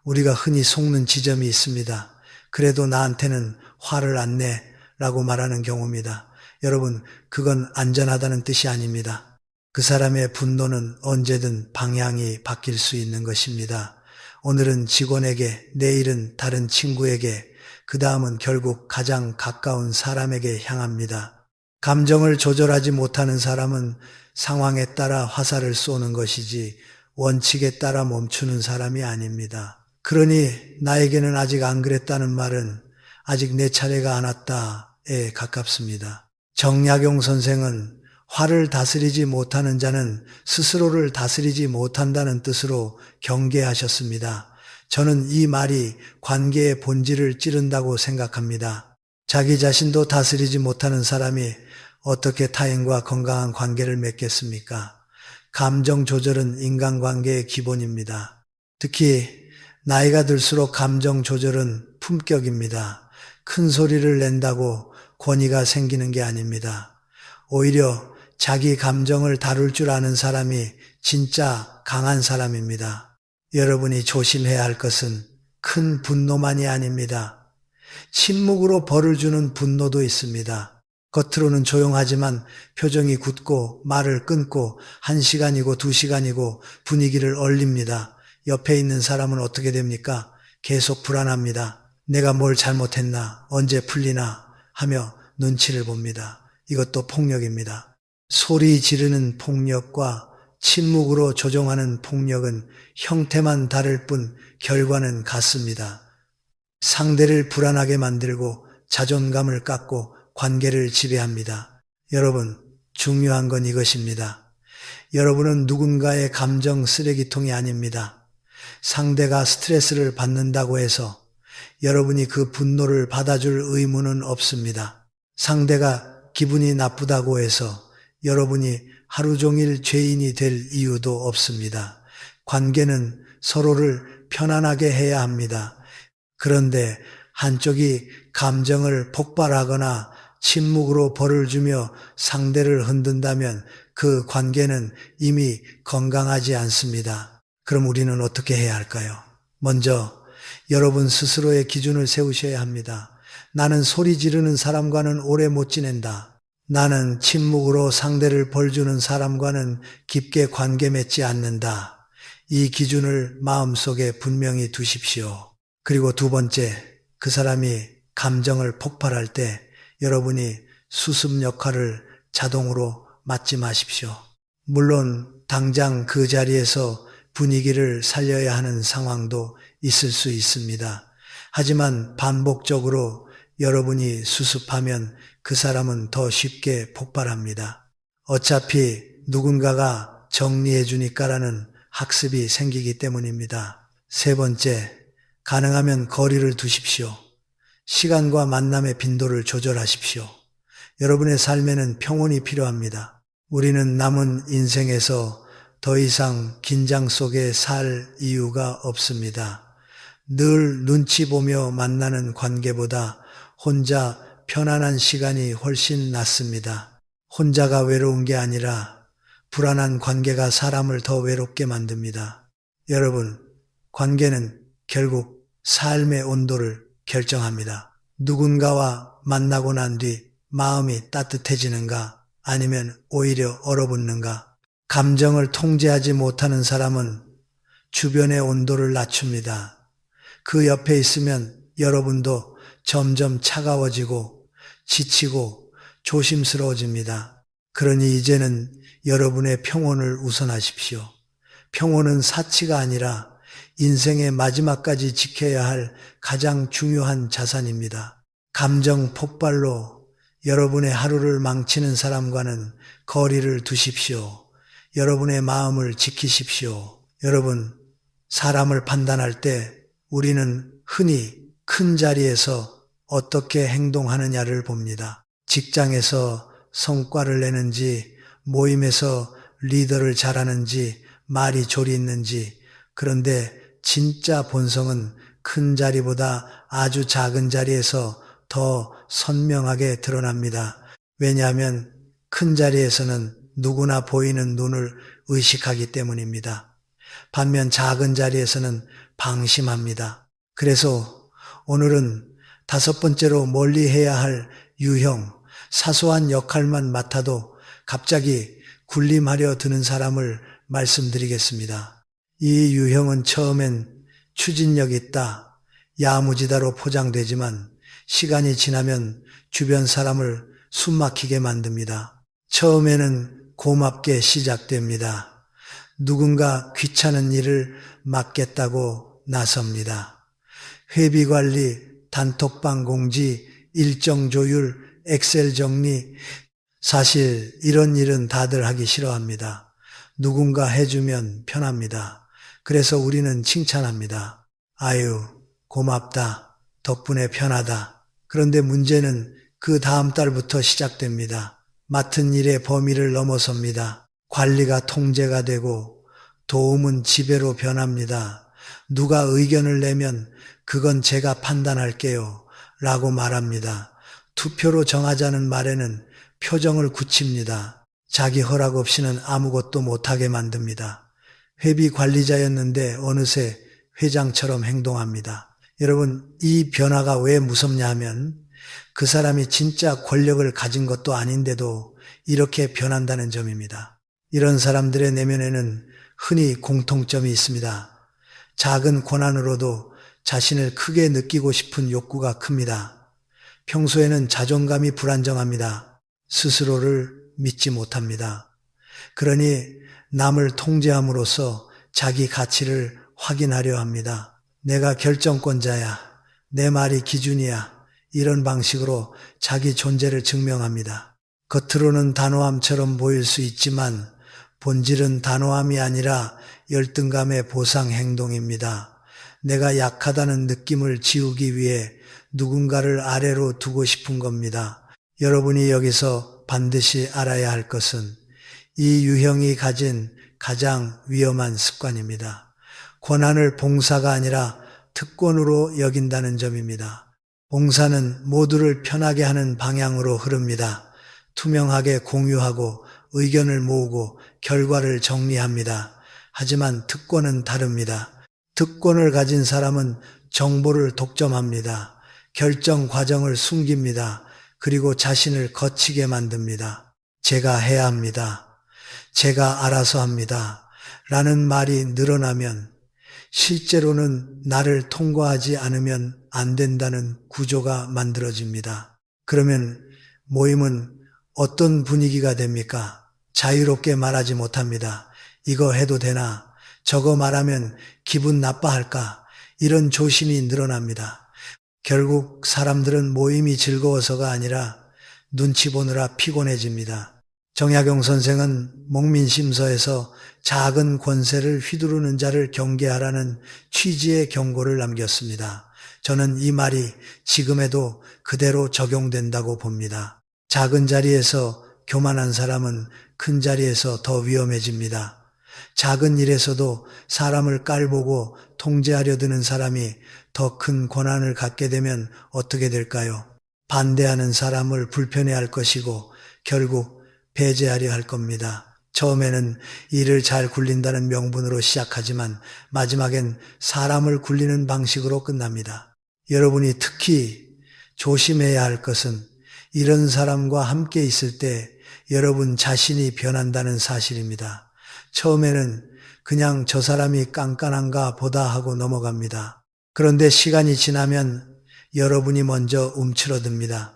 우리가 흔히 속는 지점이 있습니다. 그래도 나한테는 화를 안 내 라고 말하는 경우입니다. 여러분, 그건 안전하다는 뜻이 아닙니다. 그 사람의 분노는 언제든 방향이 바뀔 수 있는 것입니다. 오늘은 직원에게, 내일은 다른 친구에게, 그 다음은 결국 가장 가까운 사람에게 향합니다. 감정을 조절하지 못하는 사람은 상황에 따라 화살을 쏘는 것이지 원칙에 따라 멈추는 사람이 아닙니다. 그러니 나에게는 아직 안 그랬다는 말은 아직 내 차례가 안 왔다에 가깝습니다. 정약용 선생은 화를 다스리지 못하는 자는 스스로를 다스리지 못한다는 뜻으로 경계하셨습니다. 저는 이 말이 관계의 본질을 찌른다고 생각합니다. 자기 자신도 다스리지 못하는 사람이 어떻게 타인과 건강한 관계를 맺겠습니까? 감정 조절은 인간관계의 기본입니다. 특히 나이가 들수록 감정 조절은 품격입니다. 큰 소리를 낸다고 권위가 생기는 게 아닙니다. 오히려 자기 감정을 다룰 줄 아는 사람이 진짜 강한 사람입니다. 여러분이 조심해야 할 것은 큰 분노만이 아닙니다. 침묵으로 벌을 주는 분노도 있습니다. 겉으로는 조용하지만 표정이 굳고 말을 끊고 1시간이고 2시간이고 분위기를 얼립니다. 옆에 있는 사람은 어떻게 됩니까? 계속 불안합니다. 내가 뭘 잘못했나? 언제 풀리나? 하며 눈치를 봅니다. 이것도 폭력입니다. 소리 지르는 폭력과 침묵으로 조종하는 폭력은 형태만 다를 뿐 결과는 같습니다. 상대를 불안하게 만들고 자존감을 깎고 관계를 지배합니다. 여러분, 중요한 건 이것입니다. 여러분은 누군가의 감정 쓰레기통이 아닙니다. 상대가 스트레스를 받는다고 해서 여러분이 그 분노를 받아줄 의무는 없습니다. 상대가 기분이 나쁘다고 해서 여러분이 하루 종일 죄인이 될 이유도 없습니다. 관계는 서로를 편안하게 해야 합니다. 그런데 한쪽이 감정을 폭발하거나 침묵으로 벌을 주며 상대를 흔든다면 그 관계는 이미 건강하지 않습니다. 그럼 우리는 어떻게 해야 할까요? 먼저 여러분 스스로의 기준을 세우셔야 합니다. 나는 소리 지르는 사람과는 오래 못 지낸다. 나는 침묵으로 상대를 벌주는 사람과는 깊게 관계 맺지 않는다. 이 기준을 마음속에 분명히 두십시오. 그리고 두 번째, 그 사람이 감정을 폭발할 때 여러분이 수습 역할을 자동으로 맡지 마십시오. 물론 당장 그 자리에서 분위기를 살려야 하는 상황도 있을 수 있습니다. 하지만 반복적으로 여러분이 수습하면 그 사람은 더 쉽게 폭발합니다. 어차피 누군가가 정리해 주니까라는 학습이 생기기 때문입니다. 세 번째, 가능하면 거리를 두십시오. 시간과 만남의 빈도를 조절하십시오. 여러분의 삶에는 평온이 필요합니다. 우리는 남은 인생에서 더 이상 긴장 속에 살 이유가 없습니다. 늘 눈치 보며 만나는 관계보다 혼자 편안한 시간이 훨씬 낫습니다. 혼자가 외로운 게 아니라 불안한 관계가 사람을 더 외롭게 만듭니다. 여러분, 관계는 결국 삶의 온도를 결정합니다. 누군가와 만나고 난 뒤 마음이 따뜻해지는가 아니면 오히려 얼어붙는가. 감정을 통제하지 못하는 사람은 주변의 온도를 낮춥니다. 그 옆에 있으면 여러분도 점점 차가워지고 지치고 조심스러워집니다. 그러니 이제는 여러분의 평온을 우선하십시오. 평온은 사치가 아니라 인생의 마지막까지 지켜야 할 가장 중요한 자산입니다. 감정 폭발로 여러분의 하루를 망치는 사람과는 거리를 두십시오. 여러분의 마음을 지키십시오. 여러분, 사람을 판단할 때 우리는 흔히 큰 자리에서 어떻게 행동하느냐를 봅니다. 직장에서 성과를 내는지, 모임에서 리더를 잘하는지, 말이 조리 있는지. 그런데 진짜 본성은 큰 자리보다 아주 작은 자리에서 더 선명하게 드러납니다. 왜냐하면 큰 자리에서는 누구나 보이는 눈을 의식하기 때문입니다. 반면 작은 자리에서는 방심합니다. 그래서 오늘은 5번째로 멀리 해야 할 유형, 사소한 역할만 맡아도 갑자기 군림하려 드는 사람을 말씀드리겠습니다. 이 유형은 처음엔 추진력 있다, 야무지다로 포장되지만 시간이 지나면 주변 사람을 숨막히게 만듭니다. 처음에는 고맙게 시작됩니다. 누군가 귀찮은 일을 맡겠다고 나섭니다. 회비관리, 단톡방 공지, 일정 조율, 엑셀 정리. 사실 이런 일은 다들 하기 싫어합니다. 누군가 해주면 편합니다. 그래서 우리는 칭찬합니다. 아유, 고맙다. 덕분에 편하다. 그런데 문제는 그 다음 달부터 시작됩니다. 맡은 일의 범위를 넘어섭니다. 관리가 통제가 되고 도움은 지배로 변합니다. 누가 의견을 내면 그건 제가 판단할게요 라고 말합니다. 투표로 정하자는 말에는 표정을 굳힙니다. 자기 허락 없이는 아무것도 못하게 만듭니다. 회비 관리자였는데 어느새 회장처럼 행동합니다. 여러분, 이 변화가 왜 무섭냐 하면 그 사람이 진짜 권력을 가진 것도 아닌데도 이렇게 변한다는 점입니다. 이런 사람들의 내면에는 흔히 공통점이 있습니다. 작은 고난으로도 자신을 크게 느끼고 싶은 욕구가 큽니다. 평소에는 자존감이 불안정합니다. 스스로를 믿지 못합니다. 그러니 남을 통제함으로써 자기 가치를 확인하려 합니다. 내가 결정권자야. 내 말이 기준이야. 이런 방식으로 자기 존재를 증명합니다. 겉으로는 단호함처럼 보일 수 있지만 본질은 단호함이 아니라 열등감의 보상 행동입니다. 내가 약하다는 느낌을 지우기 위해 누군가를 아래로 두고 싶은 겁니다. 여러분이 여기서 반드시 알아야 할 것은 이 유형이 가진 가장 위험한 습관입니다. 권한을 봉사가 아니라 특권으로 여긴다는 점입니다. 봉사는 모두를 편하게 하는 방향으로 흐릅니다. 투명하게 공유하고 의견을 모으고 결과를 정리합니다. 하지만 특권은 다릅니다. 특권을 가진 사람은 정보를 독점합니다. 결정 과정을 숨깁니다. 그리고 자신을 거치게 만듭니다. 제가 해야 합니다. 제가 알아서 합니다. 라는 말이 늘어나면 실제로는 나를 통과하지 않으면 안 된다는 구조가 만들어집니다. 그러면 모임은 어떤 분위기가 됩니까? 자유롭게 말하지 못합니다. 이거 해도 되나? 저거 말하면 기분 나빠할까? 이런 조심이 늘어납니다. 결국 사람들은 모임이 즐거워서가 아니라 눈치 보느라 피곤해집니다. 정약용 선생은 목민심서에서 작은 권세를 휘두르는 자를 경계하라는 취지의 경고를 남겼습니다. 저는 이 말이 지금에도 그대로 적용된다고 봅니다. 작은 자리에서 교만한 사람은 큰 자리에서 더 위험해집니다. 작은 일에서도 사람을 깔보고 통제하려 드는 사람이 더 큰 권한을 갖게 되면 어떻게 될까요? 반대하는 사람을 불편해할 것이고 결국 배제하려 할 겁니다. 처음에는 일을 잘 굴린다는 명분으로 시작하지만 마지막엔 사람을 굴리는 방식으로 끝납니다. 여러분이 특히 조심해야 할 것은 이런 사람과 함께 있을 때 여러분 자신이 변한다는 사실입니다. 처음에는 그냥 저 사람이 깐깐한가 보다 하고 넘어갑니다. 그런데 시간이 지나면 여러분이 먼저 움츠러듭니다.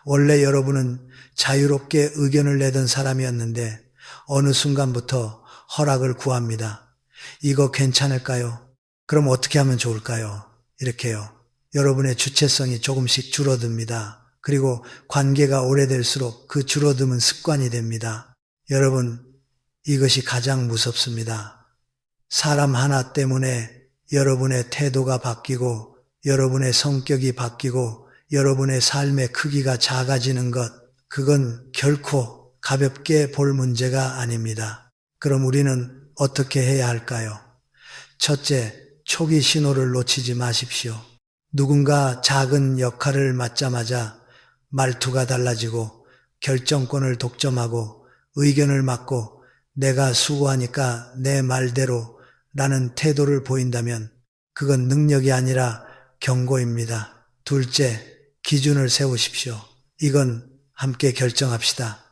원래 여러분은 자유롭게 의견을 내던 사람이었는데 어느 순간부터 허락을 구합니다. 이거 괜찮을까요? 그럼 어떻게 하면 좋을까요? 이렇게요. 여러분의 주체성이 조금씩 줄어듭니다. 그리고 관계가 오래될수록 그 줄어듦은 습관이 됩니다. 여러분, 이것이 가장 무섭습니다. 사람 하나 때문에 여러분의 태도가 바뀌고 여러분의 성격이 바뀌고 여러분의 삶의 크기가 작아지는 것, 그건 결코 가볍게 볼 문제가 아닙니다. 그럼 우리는 어떻게 해야 할까요? 첫째, 초기 신호를 놓치지 마십시오. 누군가 작은 역할을 맡자마자 말투가 달라지고 결정권을 독점하고 의견을 맡고 내가 수고하니까 내 말대로 라는 태도를 보인다면 그건 능력이 아니라 경고입니다. 둘째, 기준을 세우십시오. 이건 함께 결정합시다.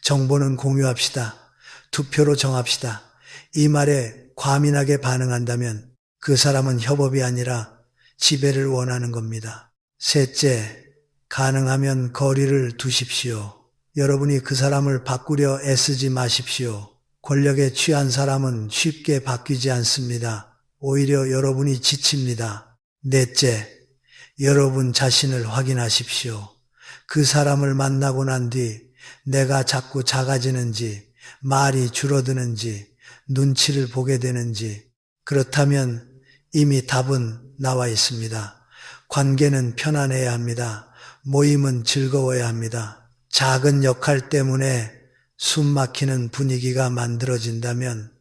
정보는 공유합시다. 투표로 정합시다. 이 말에 과민하게 반응한다면 그 사람은 협업이 아니라 지배를 원하는 겁니다. 셋째, 가능하면 거리를 두십시오. 여러분이 그 사람을 바꾸려 애쓰지 마십시오. 권력에 취한 사람은 쉽게 바뀌지 않습니다. 오히려 여러분이 지칩니다. 넷째, 여러분 자신을 확인하십시오. 그 사람을 만나고 난 뒤 내가 자꾸 작아지는지, 말이 줄어드는지, 눈치를 보게 되는지, 그렇다면 이미 답은 나와 있습니다. 관계는 편안해야 합니다. 모임은 즐거워야 합니다. 작은 역할 때문에 숨 막히는 분위기가 만들어진다면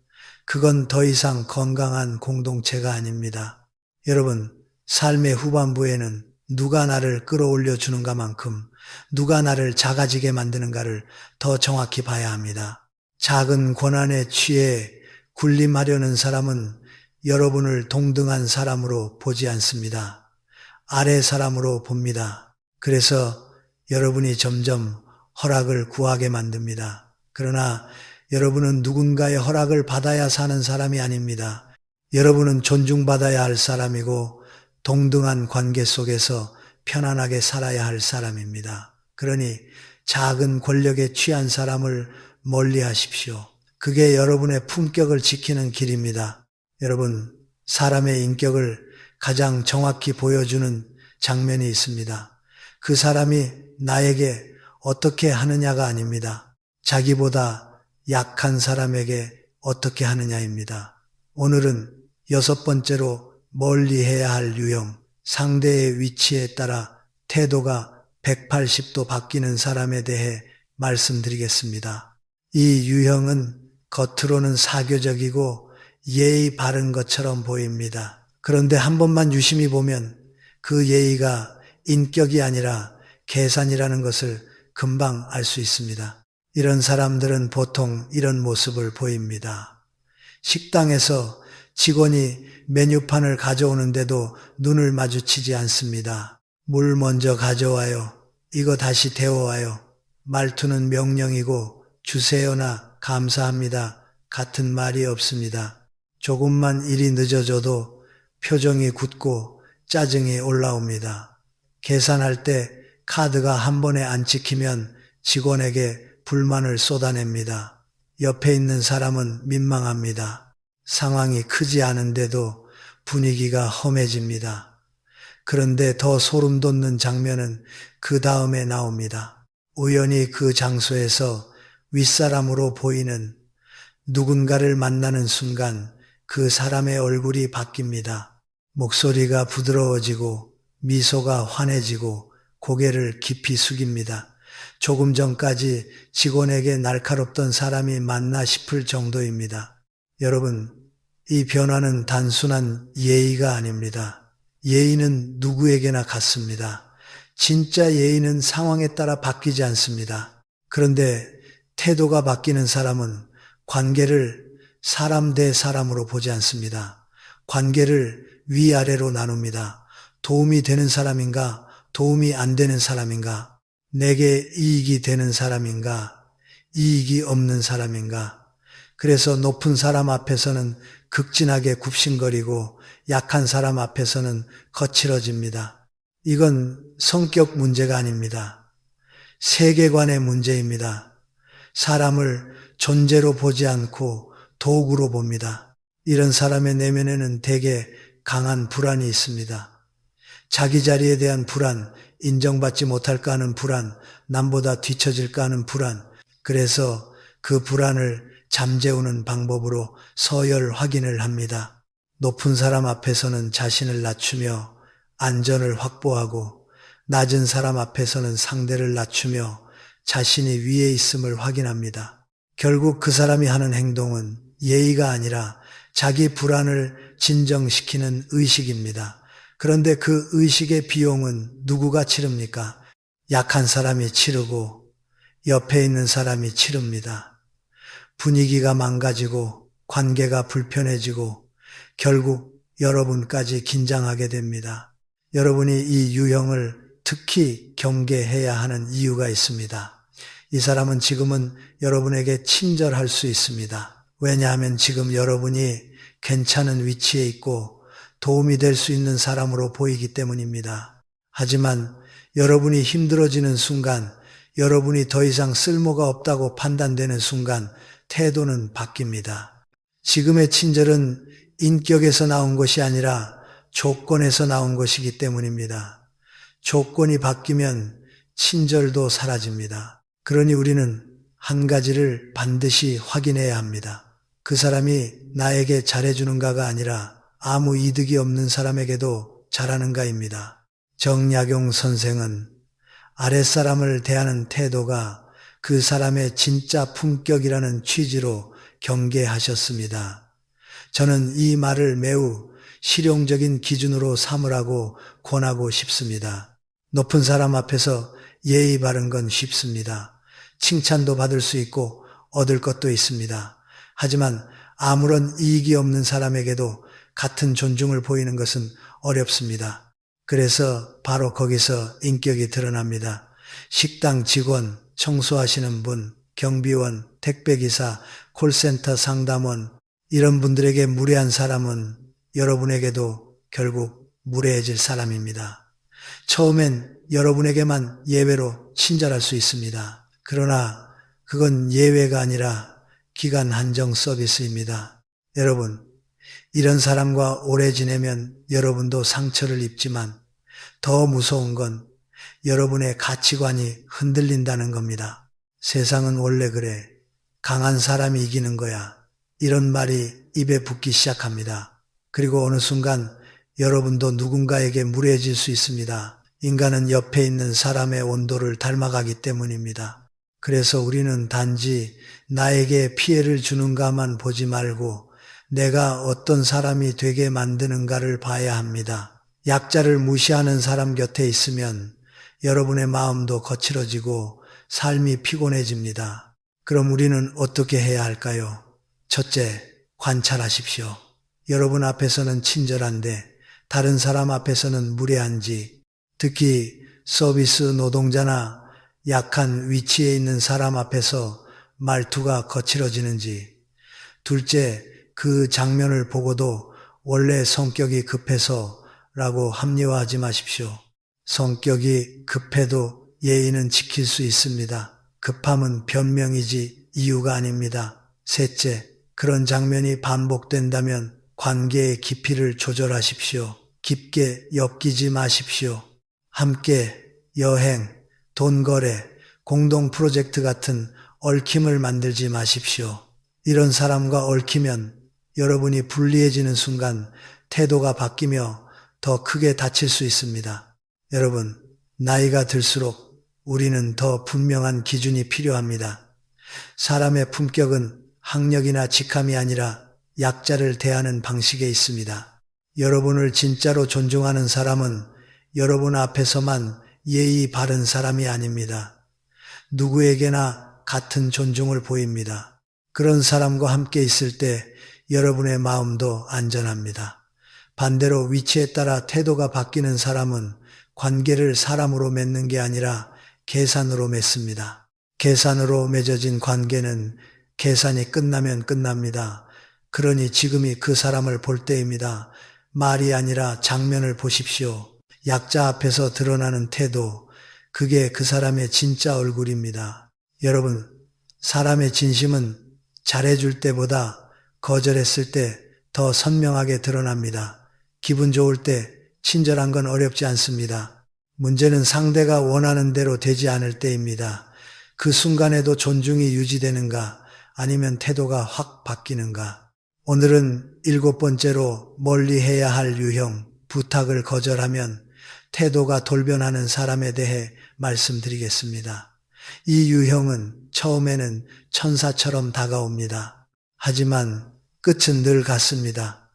그건 더 이상 건강한 공동체가 아닙니다. 여러분, 삶의 후반부에는 누가 나를 끌어올려 주는가만큼 누가 나를 작아지게 만드는가를 더 정확히 봐야 합니다. 작은 권한에 취해 군림하려는 사람은 여러분을 동등한 사람으로 보지 않습니다. 아래 사람으로 봅니다. 그래서 여러분이 점점 허락을 구하게 만듭니다. 그러나 여러분은 누군가의 허락을 받아야 사는 사람이 아닙니다. 여러분은 존중받아야 할 사람이고 동등한 관계 속에서 편안하게 살아야 할 사람입니다. 그러니 작은 권력에 취한 사람을 멀리 하십시오. 그게 여러분의 품격을 지키는 길입니다. 여러분, 사람의 인격을 가장 정확히 보여주는 장면이 있습니다. 그 사람이 나에게 어떻게 하느냐가 아닙니다. 자기보다 약한 사람에게 어떻게 하느냐입니다. 오늘은 6번째로 멀리 해야 할 유형, 상대의 위치에 따라 태도가 180도 바뀌는 사람에 대해 말씀드리겠습니다. 이 유형은 겉으로는 사교적이고 예의 바른 것처럼 보입니다. 그런데 한 번만 유심히 보면 그 예의가 인격이 아니라 계산이라는 것을 금방 알 수 있습니다. 이런 사람들은 보통 이런 모습을 보입니다. 식당에서 직원이 메뉴판을 가져오는데도 눈을 마주치지 않습니다. 물 먼저 가져와요. 이거 다시 데워와요. 말투는 명령이고 주세요나 감사합니다. 같은 말이 없습니다. 조금만 일이 늦어져도 표정이 굳고 짜증이 올라옵니다. 계산할 때 카드가 한 번에 안 찍히면 직원에게 불만을 쏟아냅니다. 옆에 있는 사람은 민망합니다. 상황이 크지 않은데도 분위기가 험해집니다. 그런데 더 소름 돋는 장면은 그 다음에 나옵니다. 우연히 그 장소에서 윗사람으로 보이는 누군가를 만나는 순간 그 사람의 얼굴이 바뀝니다. 목소리가 부드러워지고 미소가 환해지고 고개를 깊이 숙입니다. 조금 전까지 직원에게 날카롭던 사람이 맞나 싶을 정도입니다. 여러분, 이 변화는 단순한 예의가 아닙니다. 예의는 누구에게나 같습니다. 진짜 예의는 상황에 따라 바뀌지 않습니다. 그런데 태도가 바뀌는 사람은 관계를 사람 대 사람으로 보지 않습니다. 관계를 위아래로 나눕니다. 도움이 되는 사람인가, 도움이 안 되는 사람인가, 내게 이익이 되는 사람인가, 이익이 없는 사람인가. 그래서 높은 사람 앞에서는 극진하게 굽신거리고 약한 사람 앞에서는 거칠어집니다. 이건 성격 문제가 아닙니다. 세계관의 문제입니다. 사람을 존재로 보지 않고 도구로 봅니다. 이런 사람의 내면에는 대개 강한 불안이 있습니다. 자기 자리에 대한 불안, 인정받지 못할까 하는 불안, 남보다 뒤처질까 하는 불안. 그래서 그 불안을 잠재우는 방법으로 서열 확인을 합니다. 높은 사람 앞에서는 자신을 낮추며 안전을 확보하고 낮은 사람 앞에서는 상대를 낮추며 자신이 위에 있음을 확인합니다. 결국 그 사람이 하는 행동은 예의가 아니라 자기 불안을 진정시키는 의식입니다. 그런데 그 의식의 비용은 누구가 치릅니까? 약한 사람이 치르고 옆에 있는 사람이 치릅니다. 분위기가 망가지고 관계가 불편해지고 결국 여러분까지 긴장하게 됩니다. 여러분이 이 유형을 특히 경계해야 하는 이유가 있습니다. 이 사람은 지금은 여러분에게 친절할 수 있습니다. 왜냐하면 지금 여러분이 괜찮은 위치에 있고 도움이 될 수 있는 사람으로 보이기 때문입니다. 하지만 여러분이 힘들어지는 순간, 여러분이 더 이상 쓸모가 없다고 판단되는 순간 태도는 바뀝니다. 지금의 친절은 인격에서 나온 것이 아니라 조건에서 나온 것이기 때문입니다. 조건이 바뀌면 친절도 사라집니다. 그러니 우리는 한 가지를 반드시 확인해야 합니다. 그 사람이 나에게 잘해주는가가 아니라 아무 이득이 없는 사람에게도 잘하는가입니다. 정약용 선생은 아랫사람을 대하는 태도가 그 사람의 진짜 품격이라는 취지로 경계하셨습니다. 저는 이 말을 매우 실용적인 기준으로 삼으라고 권하고 싶습니다. 높은 사람 앞에서 예의 바른 건 쉽습니다. 칭찬도 받을 수 있고 얻을 것도 있습니다. 하지만 아무런 이익이 없는 사람에게도 같은 존중을 보이는 것은 어렵습니다. 그래서 바로 거기서 인격이 드러납니다. 식당 직원, 청소하시는 분, 경비원, 택배기사, 콜센터 상담원, 이런 분들에게 무례한 사람은 여러분에게도 결국 무례해질 사람입니다. 처음엔 여러분에게만 예외로 친절할 수 있습니다. 그러나 그건 예외가 아니라 기간 한정 서비스입니다. 여러분, 이런 사람과 오래 지내면 여러분도 상처를 입지만 더 무서운 건 여러분의 가치관이 흔들린다는 겁니다. 세상은 원래 그래. 강한 사람이 이기는 거야. 이런 말이 입에 붙기 시작합니다. 그리고 어느 순간 여러분도 누군가에게 무례해질 수 있습니다. 인간은 옆에 있는 사람의 온도를 닮아가기 때문입니다. 그래서 우리는 단지 나에게 피해를 주는가만 보지 말고 내가 어떤 사람이 되게 만드는가를 봐야 합니다. 약자를 무시하는 사람 곁에 있으면 여러분의 마음도 거칠어지고 삶이 피곤해집니다. 그럼 우리는 어떻게 해야 할까요? 첫째, 관찰하십시오. 여러분 앞에서는 친절한데 다른 사람 앞에서는 무례한지, 특히 서비스 노동자나 약한 위치에 있는 사람 앞에서 말투가 거칠어지는지, 둘째, 그 장면을 보고도 원래 성격이 급해서 라고 합리화하지 마십시오. 성격이 급해도 예의는 지킬 수 있습니다. 급함은 변명이지 이유가 아닙니다. 셋째, 그런 장면이 반복된다면 관계의 깊이를 조절하십시오. 깊게 엮이지 마십시오. 함께 여행, 돈 거래, 공동 프로젝트 같은 얽힘을 만들지 마십시오. 이런 사람과 얽히면 여러분이 불리해지는 순간 태도가 바뀌며 더 크게 다칠 수 있습니다. 여러분, 나이가 들수록 우리는 더 분명한 기준이 필요합니다. 사람의 품격은 학력이나 직함이 아니라 약자를 대하는 방식에 있습니다. 여러분을 진짜로 존중하는 사람은 여러분 앞에서만 예의 바른 사람이 아닙니다. 누구에게나 같은 존중을 보입니다. 그런 사람과 함께 있을 때 여러분의 마음도 안전합니다. 반대로 위치에 따라 태도가 바뀌는 사람은 관계를 사람으로 맺는 게 아니라 계산으로 맺습니다. 계산으로 맺어진 관계는 계산이 끝나면 끝납니다. 그러니 지금이 그 사람을 볼 때입니다. 말이 아니라 장면을 보십시오. 약자 앞에서 드러나는 태도, 그게 그 사람의 진짜 얼굴입니다. 여러분, 사람의 진심은 잘해줄 때보다 거절했을 때 더 선명하게 드러납니다. 기분 좋을 때 친절한 건 어렵지 않습니다. 문제는 상대가 원하는 대로 되지 않을 때입니다. 그 순간에도 존중이 유지되는가 아니면 태도가 확 바뀌는가. 오늘은 7번째로 멀리 해야 할 유형, 부탁을 거절하면 태도가 돌변하는 사람에 대해 말씀드리겠습니다. 이 유형은 처음에는 천사처럼 다가옵니다. 하지만 끝은 늘 같습니다.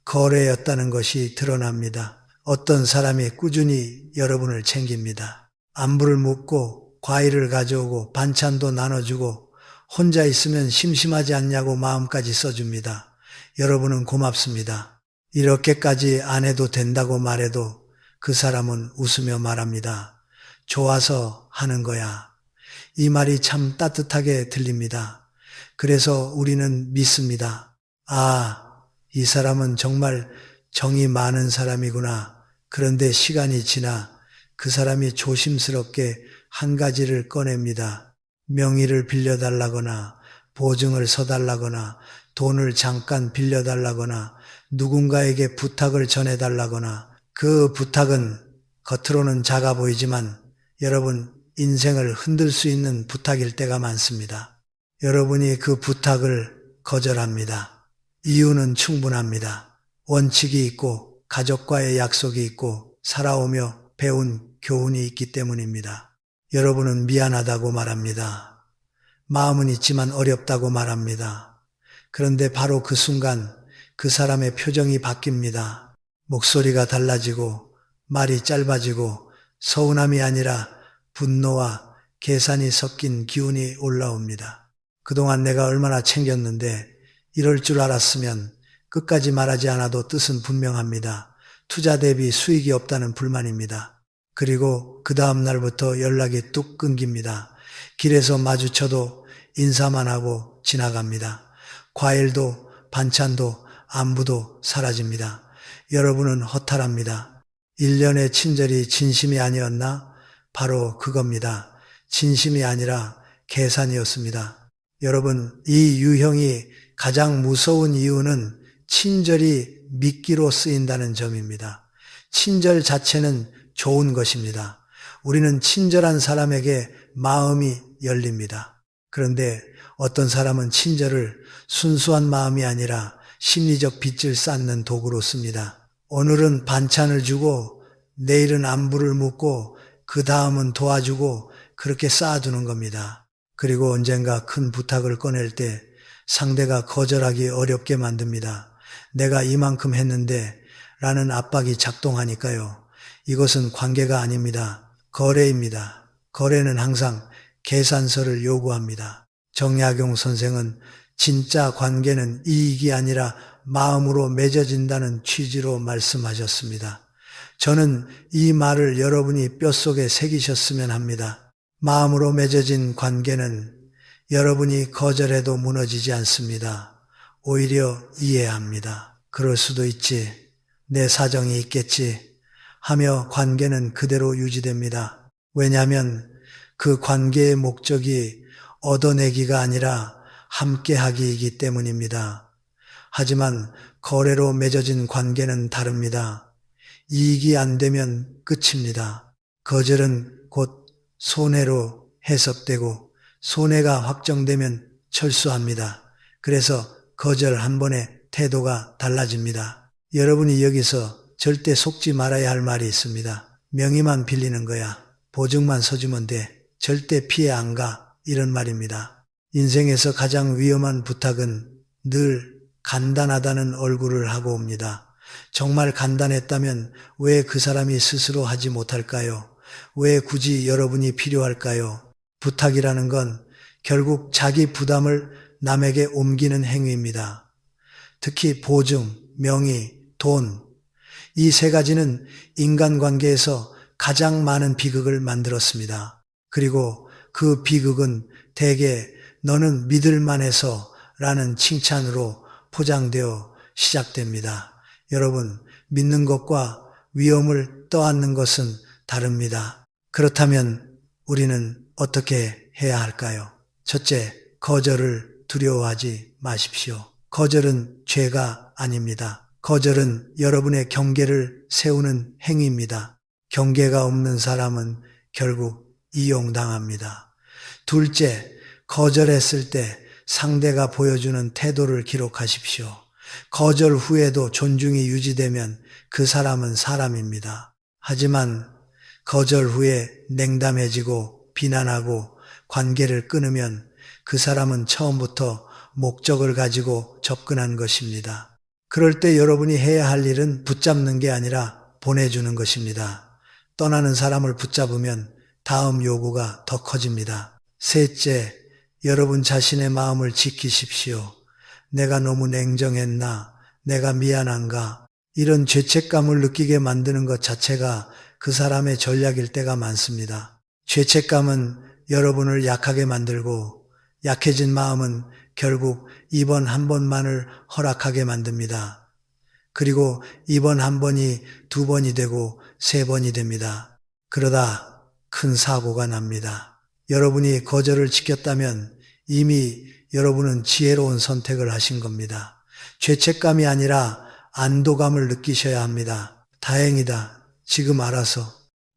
거래였다는 것이 드러납니다. 어떤 사람이 꾸준히 여러분을 챙깁니다. 안부를 묻고 과일을 가져오고 반찬도 나눠주고 혼자 있으면 심심하지 않냐고 마음까지 써줍니다. 여러분은 고맙습니다. 이렇게까지 안 해도 된다고 말해도 그 사람은 웃으며 말합니다. 좋아서 하는 거야. 이 말이 참 따뜻하게 들립니다. 그래서 우리는 믿습니다. 이 사람은 정말 정이 많은 사람이구나. 그런데 시간이 지나 그 사람이 조심스럽게 한 가지를 꺼냅니다. 명의를 빌려달라거나 보증을 서달라거나 돈을 잠깐 빌려달라거나 누군가에게 부탁을 전해달라거나 그 부탁은 겉으로는 작아 보이지만 여러분 인생을 흔들 수 있는 부탁일 때가 많습니다. 여러분이 그 부탁을 거절합니다. 이유는 충분합니다. 원칙이 있고 가족과의 약속이 있고 살아오며 배운 교훈이 있기 때문입니다. 여러분은 미안하다고 말합니다. 마음은 있지만 어렵다고 말합니다. 그런데 바로 그 순간 그 사람의 표정이 바뀝니다. 목소리가 달라지고 말이 짧아지고 서운함이 아니라 분노와 계산이 섞인 기운이 올라옵니다. 그동안 내가 얼마나 챙겼는데 이럴 줄 알았으면 끝까지 말하지 않아도 뜻은 분명합니다. 투자 대비 수익이 없다는 불만입니다. 그리고 그 다음 날부터 연락이 뚝 끊깁니다. 길에서 마주쳐도 인사만 하고 지나갑니다. 과일도 반찬도 안부도 사라집니다. 여러분은 허탈합니다. 1년의 친절이 진심이 아니었나? 바로 그겁니다. 진심이 아니라 계산이었습니다. 여러분, 이 유형이 가장 무서운 이유는 친절이 미끼로 쓰인다는 점입니다. 친절 자체는 좋은 것입니다. 우리는 친절한 사람에게 마음이 열립니다. 그런데 어떤 사람은 친절을 순수한 마음이 아니라 심리적 빚을 쌓는 도구로 씁니다. 오늘은 반찬을 주고 내일은 안부를 묻고 그 다음은 도와주고 그렇게 쌓아두는 겁니다. 그리고 언젠가 큰 부탁을 꺼낼 때 상대가 거절하기 어렵게 만듭니다. 내가 이만큼 했는데 라는 압박이 작동하니까요. 이것은 관계가 아닙니다. 거래입니다. 거래는 항상 계산서를 요구합니다. 정약용 선생은 진짜 관계는 이익이 아니라 마음으로 맺어진다는 취지로 말씀하셨습니다. 저는 이 말을 여러분이 뼛속에 새기셨으면 합니다. 마음으로 맺어진 관계는 여러분이 거절해도 무너지지 않습니다. 오히려 이해합니다. 그럴 수도 있지. 내 사정이 있겠지. 하며 관계는 그대로 유지됩니다. 왜냐하면 그 관계의 목적이 얻어내기가 아니라 함께하기이기 때문입니다. 하지만 거래로 맺어진 관계는 다릅니다. 이익이 안 되면 끝입니다. 거절은 곧 손해로 해석되고 손해가 확정되면 철수합니다. 그래서 거절 한 번에 태도가 달라집니다. 여러분이 여기서 절대 속지 말아야 할 말이 있습니다. 명의만 빌리는 거야. 보증만 서주면 돼. 절대 피해 안 가. 이런 말입니다. 인생에서 가장 위험한 부탁은 늘 간단하다는 얼굴을 하고 옵니다. 정말 간단했다면 왜 그 사람이 스스로 하지 못할까요? 왜 굳이 여러분이 필요할까요? 부탁이라는 건 결국 자기 부담을 남에게 옮기는 행위입니다. 특히 보증, 명의, 돈, 이 세 가지는 인간관계에서 가장 많은 비극을 만들었습니다. 그리고 그 비극은 대개 너는 믿을만해서 라는 칭찬으로 포장되어 시작됩니다. 여러분, 믿는 것과 위험을 떠안는 것은 다릅니다. 그렇다면 우리는 어떻게 해야 할까요? 첫째, 거절을 두려워하지 마십시오. 거절은 죄가 아닙니다. 거절은 여러분의 경계를 세우는 행위입니다. 경계가 없는 사람은 결국 이용당합니다. 둘째, 거절했을 때 상대가 보여주는 태도를 기록하십시오. 거절 후에도 존중이 유지되면 그 사람은 사람입니다. 하지만 거절 후에 냉담해지고 비난하고 관계를 끊으면 그 사람은 처음부터 목적을 가지고 접근한 것입니다. 그럴 때 여러분이 해야 할 일은 붙잡는 게 아니라 보내주는 것입니다. 떠나는 사람을 붙잡으면 다음 요구가 더 커집니다. 셋째, 여러분 자신의 마음을 지키십시오. 내가 너무 냉정했나? 내가 미안한가? 이런 죄책감을 느끼게 만드는 것 자체가 그 사람의 전략일 때가 많습니다. 죄책감은 여러분을 약하게 만들고 약해진 마음은 결국 이번 한 번만을 허락하게 만듭니다. 그리고 이번 한 번이 두 번이 되고 세 번이 됩니다. 그러다 큰 사고가 납니다. 여러분이 거절을 지켰다면 이미 여러분은 지혜로운 선택을 하신 겁니다. 죄책감이 아니라 안도감을 느끼셔야 합니다. 다행이다. 지금 알아서.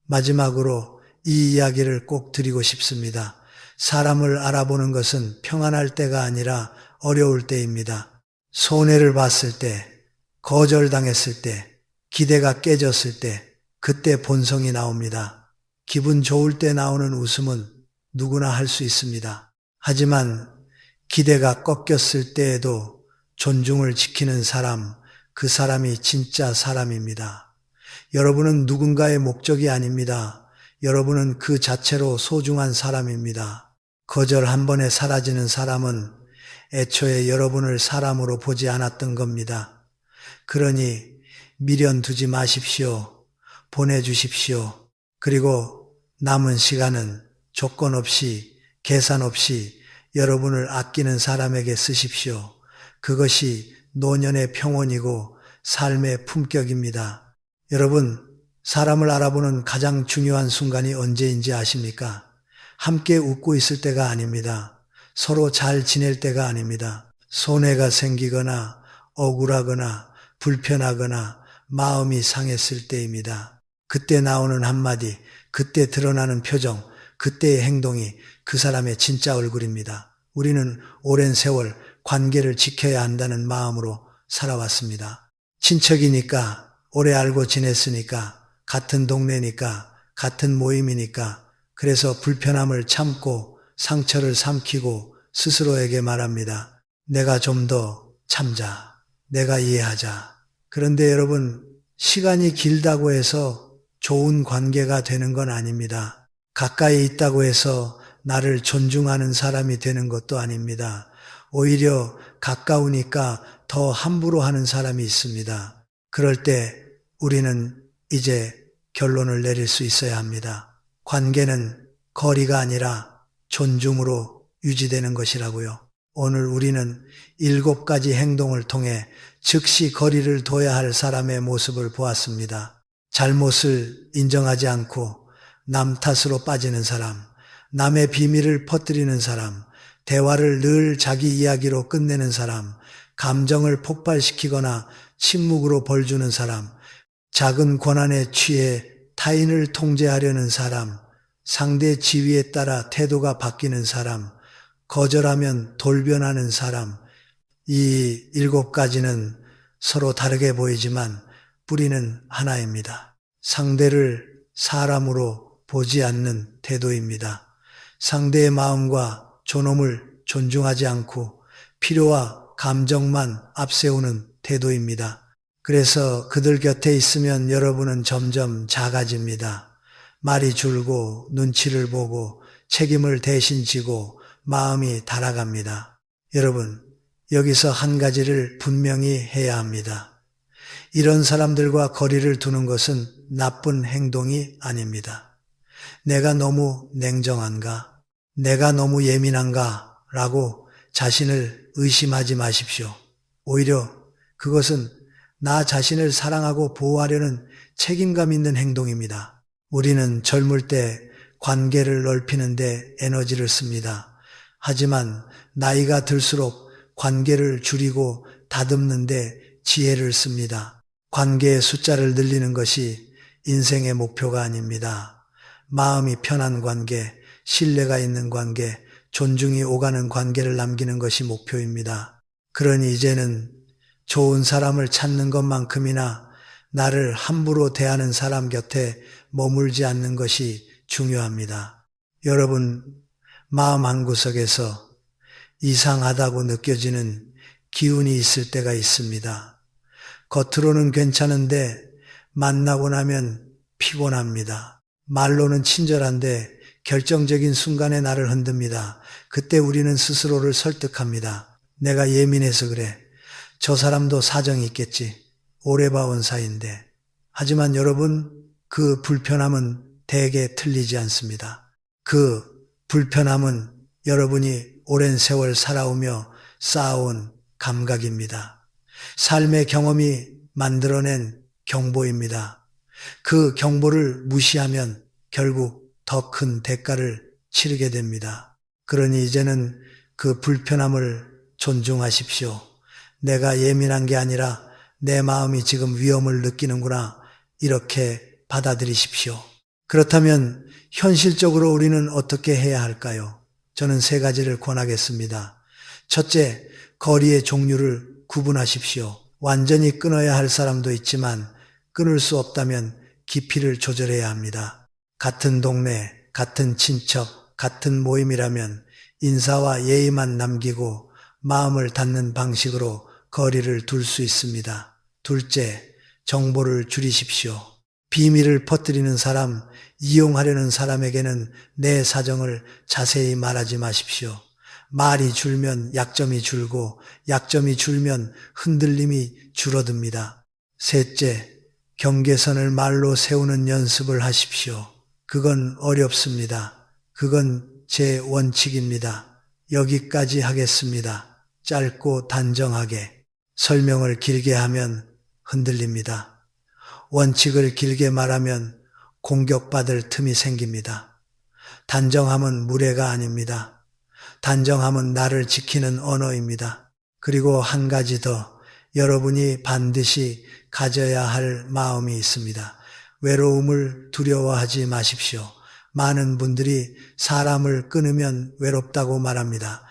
마지막으로 이 이야기를 꼭 드리고 싶습니다. 사람을 알아보는 것은 평안할 때가 아니라 어려울 때입니다. 손해를 봤을 때, 거절당했을 때, 기대가 깨졌을 때, 그때 본성이 나옵니다. 기분 좋을 때 나오는 웃음은 누구나 할 수 있습니다. 하지만 기대가 꺾였을 때에도 존중을 지키는 사람, 그 사람이 진짜 사람입니다. 여러분은 누군가의 목적이 아닙니다. 여러분은 그 자체로 소중한 사람입니다. 거절 한 번에 사라지는 사람은 애초에 여러분을 사람으로 보지 않았던 겁니다. 그러니 미련 두지 마십시오. 보내주십시오. 그리고 남은 시간은 조건 없이, 계산 없이 여러분을 아끼는 사람에게 쓰십시오. 그것이 노년의 평온이고 삶의 품격입니다. 여러분, 사람을 알아보는 가장 중요한 순간이 언제인지 아십니까? 함께 웃고 있을 때가 아닙니다. 서로 잘 지낼 때가 아닙니다. 손해가 생기거나 억울하거나 불편하거나 마음이 상했을 때입니다. 그때 나오는 한마디, 그때 드러나는 표정, 그때의 행동이 그 사람의 진짜 얼굴입니다. 우리는 오랜 세월 관계를 지켜야 한다는 마음으로 살아왔습니다. 친척이니까, 오래 알고 지냈으니까, 같은 동네니까, 같은 모임이니까, 그래서 불편함을 참고 상처를 삼키고 스스로에게 말합니다. 내가 좀 더 참자. 내가 이해하자. 그런데 여러분, 시간이 길다고 해서 좋은 관계가 되는 건 아닙니다. 가까이 있다고 해서 나를 존중하는 사람이 되는 것도 아닙니다. 오히려 가까우니까 더 함부로 하는 사람이 있습니다. 그럴 때 우리는 이제 결론을 내릴 수 있어야 합니다. 관계는 거리가 아니라 존중으로 유지되는 것이라고요. 오늘 우리는 7가지 행동을 통해 즉시 거리를 둬야 할 사람의 모습을 보았습니다. 잘못을 인정하지 않고 남 탓으로 빠지는 사람, 남의 비밀을 퍼뜨리는 사람, 대화를 늘 자기 이야기로 끝내는 사람, 감정을 폭발시키거나 침묵으로 벌주는 사람, 작은 권한에 취해 타인을 통제하려는 사람, 상대 지위에 따라 태도가 바뀌는 사람, 거절하면 돌변하는 사람, 이 7가지는 서로 다르게 보이지만 뿌리는 하나입니다. 상대를 사람으로 보지 않는 태도입니다. 상대의 마음과 존엄을 존중하지 않고 필요와 감정만 앞세우는 태도입니다. 그래서 그들 곁에 있으면 여러분은 점점 작아집니다. 말이 줄고 눈치를 보고 책임을 대신 지고 마음이 달아갑니다. 여러분, 여기서 한 가지를 분명히 해야 합니다. 이런 사람들과 거리를 두는 것은 나쁜 행동이 아닙니다. 내가 너무 냉정한가? 내가 너무 예민한가? 라고 자신을 의심하지 마십시오. 오히려 그것은 나 자신을 사랑하고 보호하려는 책임감 있는 행동입니다. 우리는 젊을 때 관계를 넓히는 데 에너지를 씁니다. 하지만 나이가 들수록 관계를 줄이고 다듬는 데 지혜를 씁니다. 관계의 숫자를 늘리는 것이 인생의 목표가 아닙니다. 마음이 편한 관계, 신뢰가 있는 관계, 존중이 오가는 관계를 남기는 것이 목표입니다. 그러니 이제는 좋은 사람을 찾는 것만큼이나 나를 함부로 대하는 사람 곁에 머물지 않는 것이 중요합니다. 여러분, 마음 한구석에서 이상하다고 느껴지는 기운이 있을 때가 있습니다. 겉으로는 괜찮은데 만나고 나면 피곤합니다. 말로는 친절한데 결정적인 순간에 나를 흔듭니다. 그때 우리는 스스로를 설득합니다. 내가 예민해서 그래. 저 사람도 사정이 있겠지. 오래 봐온 사이인데. 하지만 여러분, 그 불편함은 대개 틀리지 않습니다. 그 불편함은 여러분이 오랜 세월 살아오며 쌓아온 감각입니다. 삶의 경험이 만들어낸 경보입니다. 그 경보를 무시하면 결국 더 큰 대가를 치르게 됩니다. 그러니 이제는 그 불편함을 존중하십시오. 내가 예민한 게 아니라 내 마음이 지금 위험을 느끼는구나. 이렇게 받아들이십시오. 그렇다면 현실적으로 우리는 어떻게 해야 할까요? 저는 세 가지를 권하겠습니다. 첫째, 거리의 종류를 구분하십시오. 완전히 끊어야 할 사람도 있지만 끊을 수 없다면 깊이를 조절해야 합니다. 같은 동네, 같은 친척, 같은 모임이라면 인사와 예의만 남기고 마음을 닫는 방식으로 거리를 둘 수 있습니다. 둘째, 정보를 줄이십시오. 비밀을 퍼뜨리는 사람, 이용하려는 사람에게는 내 사정을 자세히 말하지 마십시오. 말이 줄면 약점이 줄고 약점이 줄면 흔들림이 줄어듭니다. 셋째, 경계선을 말로 세우는 연습을 하십시오. 그건 어렵습니다. 그건 제 원칙입니다. 여기까지 하겠습니다. 짧고 단정하게. 설명을 길게 하면 흔들립니다. 원칙을 길게 말하면 공격받을 틈이 생깁니다. 단정함은 무례가 아닙니다. 단정함은 나를 지키는 언어입니다. 그리고 한 가지 더, 여러분이 반드시 가져야 할 마음이 있습니다. 외로움을 두려워하지 마십시오. 많은 분들이 사람을 끊으면 외롭다고 말합니다.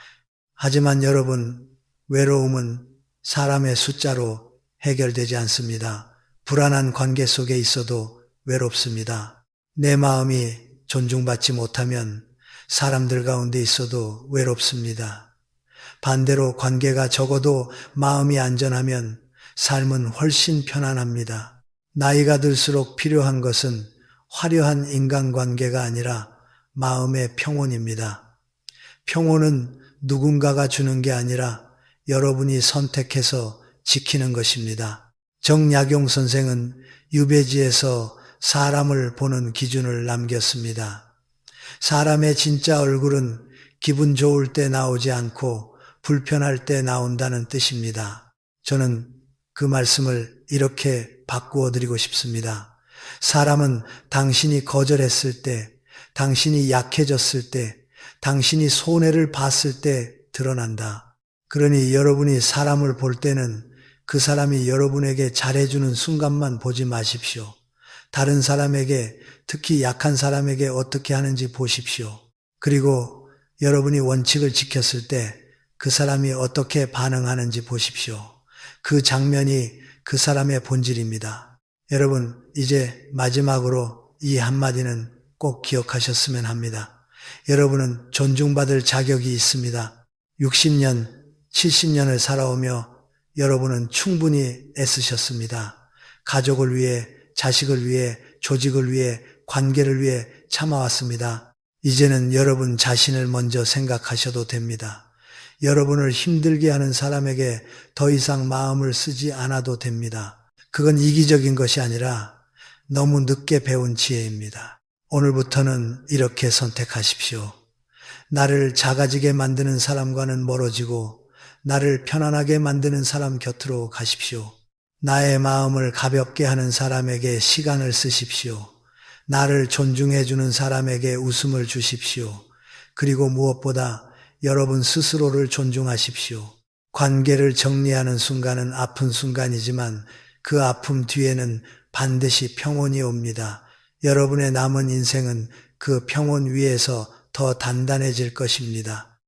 하지만 여러분, 외로움은 사람의 숫자로 해결되지 않습니다. 불안한 관계 속에 있어도 외롭습니다. 내 마음이 존중받지 못하면 사람들 가운데 있어도 외롭습니다. 반대로 관계가 적어도 마음이 안전하면 삶은 훨씬 편안합니다. 나이가 들수록 필요한 것은 화려한 인간관계가 아니라 마음의 평온입니다. 평온은 누군가가 주는 게 아니라 여러분이 선택해서 지키는 것입니다. 정약용 선생은 유배지에서 사람을 보는 기준을 남겼습니다. 사람의 진짜 얼굴은 기분 좋을 때 나오지 않고 불편할 때 나온다는 뜻입니다. 저는 그 말씀을 이렇게 바꾸어 드리고 싶습니다. 사람은 당신이 거절했을 때, 당신이 약해졌을 때, 당신이 손해를 봤을 때 드러난다. 그러니 여러분이 사람을 볼 때는 그 사람이 여러분에게 잘해주는 순간만 보지 마십시오. 다른 사람에게, 특히 약한 사람에게 어떻게 하는지 보십시오. 그리고 여러분이 원칙을 지켰을 때 그 사람이 어떻게 반응하는지 보십시오. 그 장면이 그 사람의 본질입니다. 여러분, 이제 마지막으로 이 한마디는 꼭 기억하셨으면 합니다. 여러분은 존중받을 자격이 있습니다. 60년, 70년을 살아오며 여러분은 충분히 애쓰셨습니다. 가족을 위해, 자식을 위해, 조직을 위해, 관계를 위해 참아왔습니다. 이제는 여러분 자신을 먼저 생각하셔도 됩니다. 여러분을 힘들게 하는 사람에게 더 이상 마음을 쓰지 않아도 됩니다. 그건 이기적인 것이 아니라 너무 늦게 배운 지혜입니다. 오늘부터는 이렇게 선택하십시오. 나를 작아지게 만드는 사람과는 멀어지고 나를 편안하게 만드는 사람 곁으로 가십시오. 나의 마음을 가볍게 하는 사람에게 시간을 쓰십시오. 나를 존중해 주는 사람에게 웃음을 주십시오. 그리고 무엇보다 여러분 스스로를 존중하십시오. 관계를 정리하는 순간은 아픈 순간이지만 그 아픔 뒤에는 반드시 평온이 옵니다. 여러분의 남은 인생은 그 평온 위에서 더 단단해질 것입니다.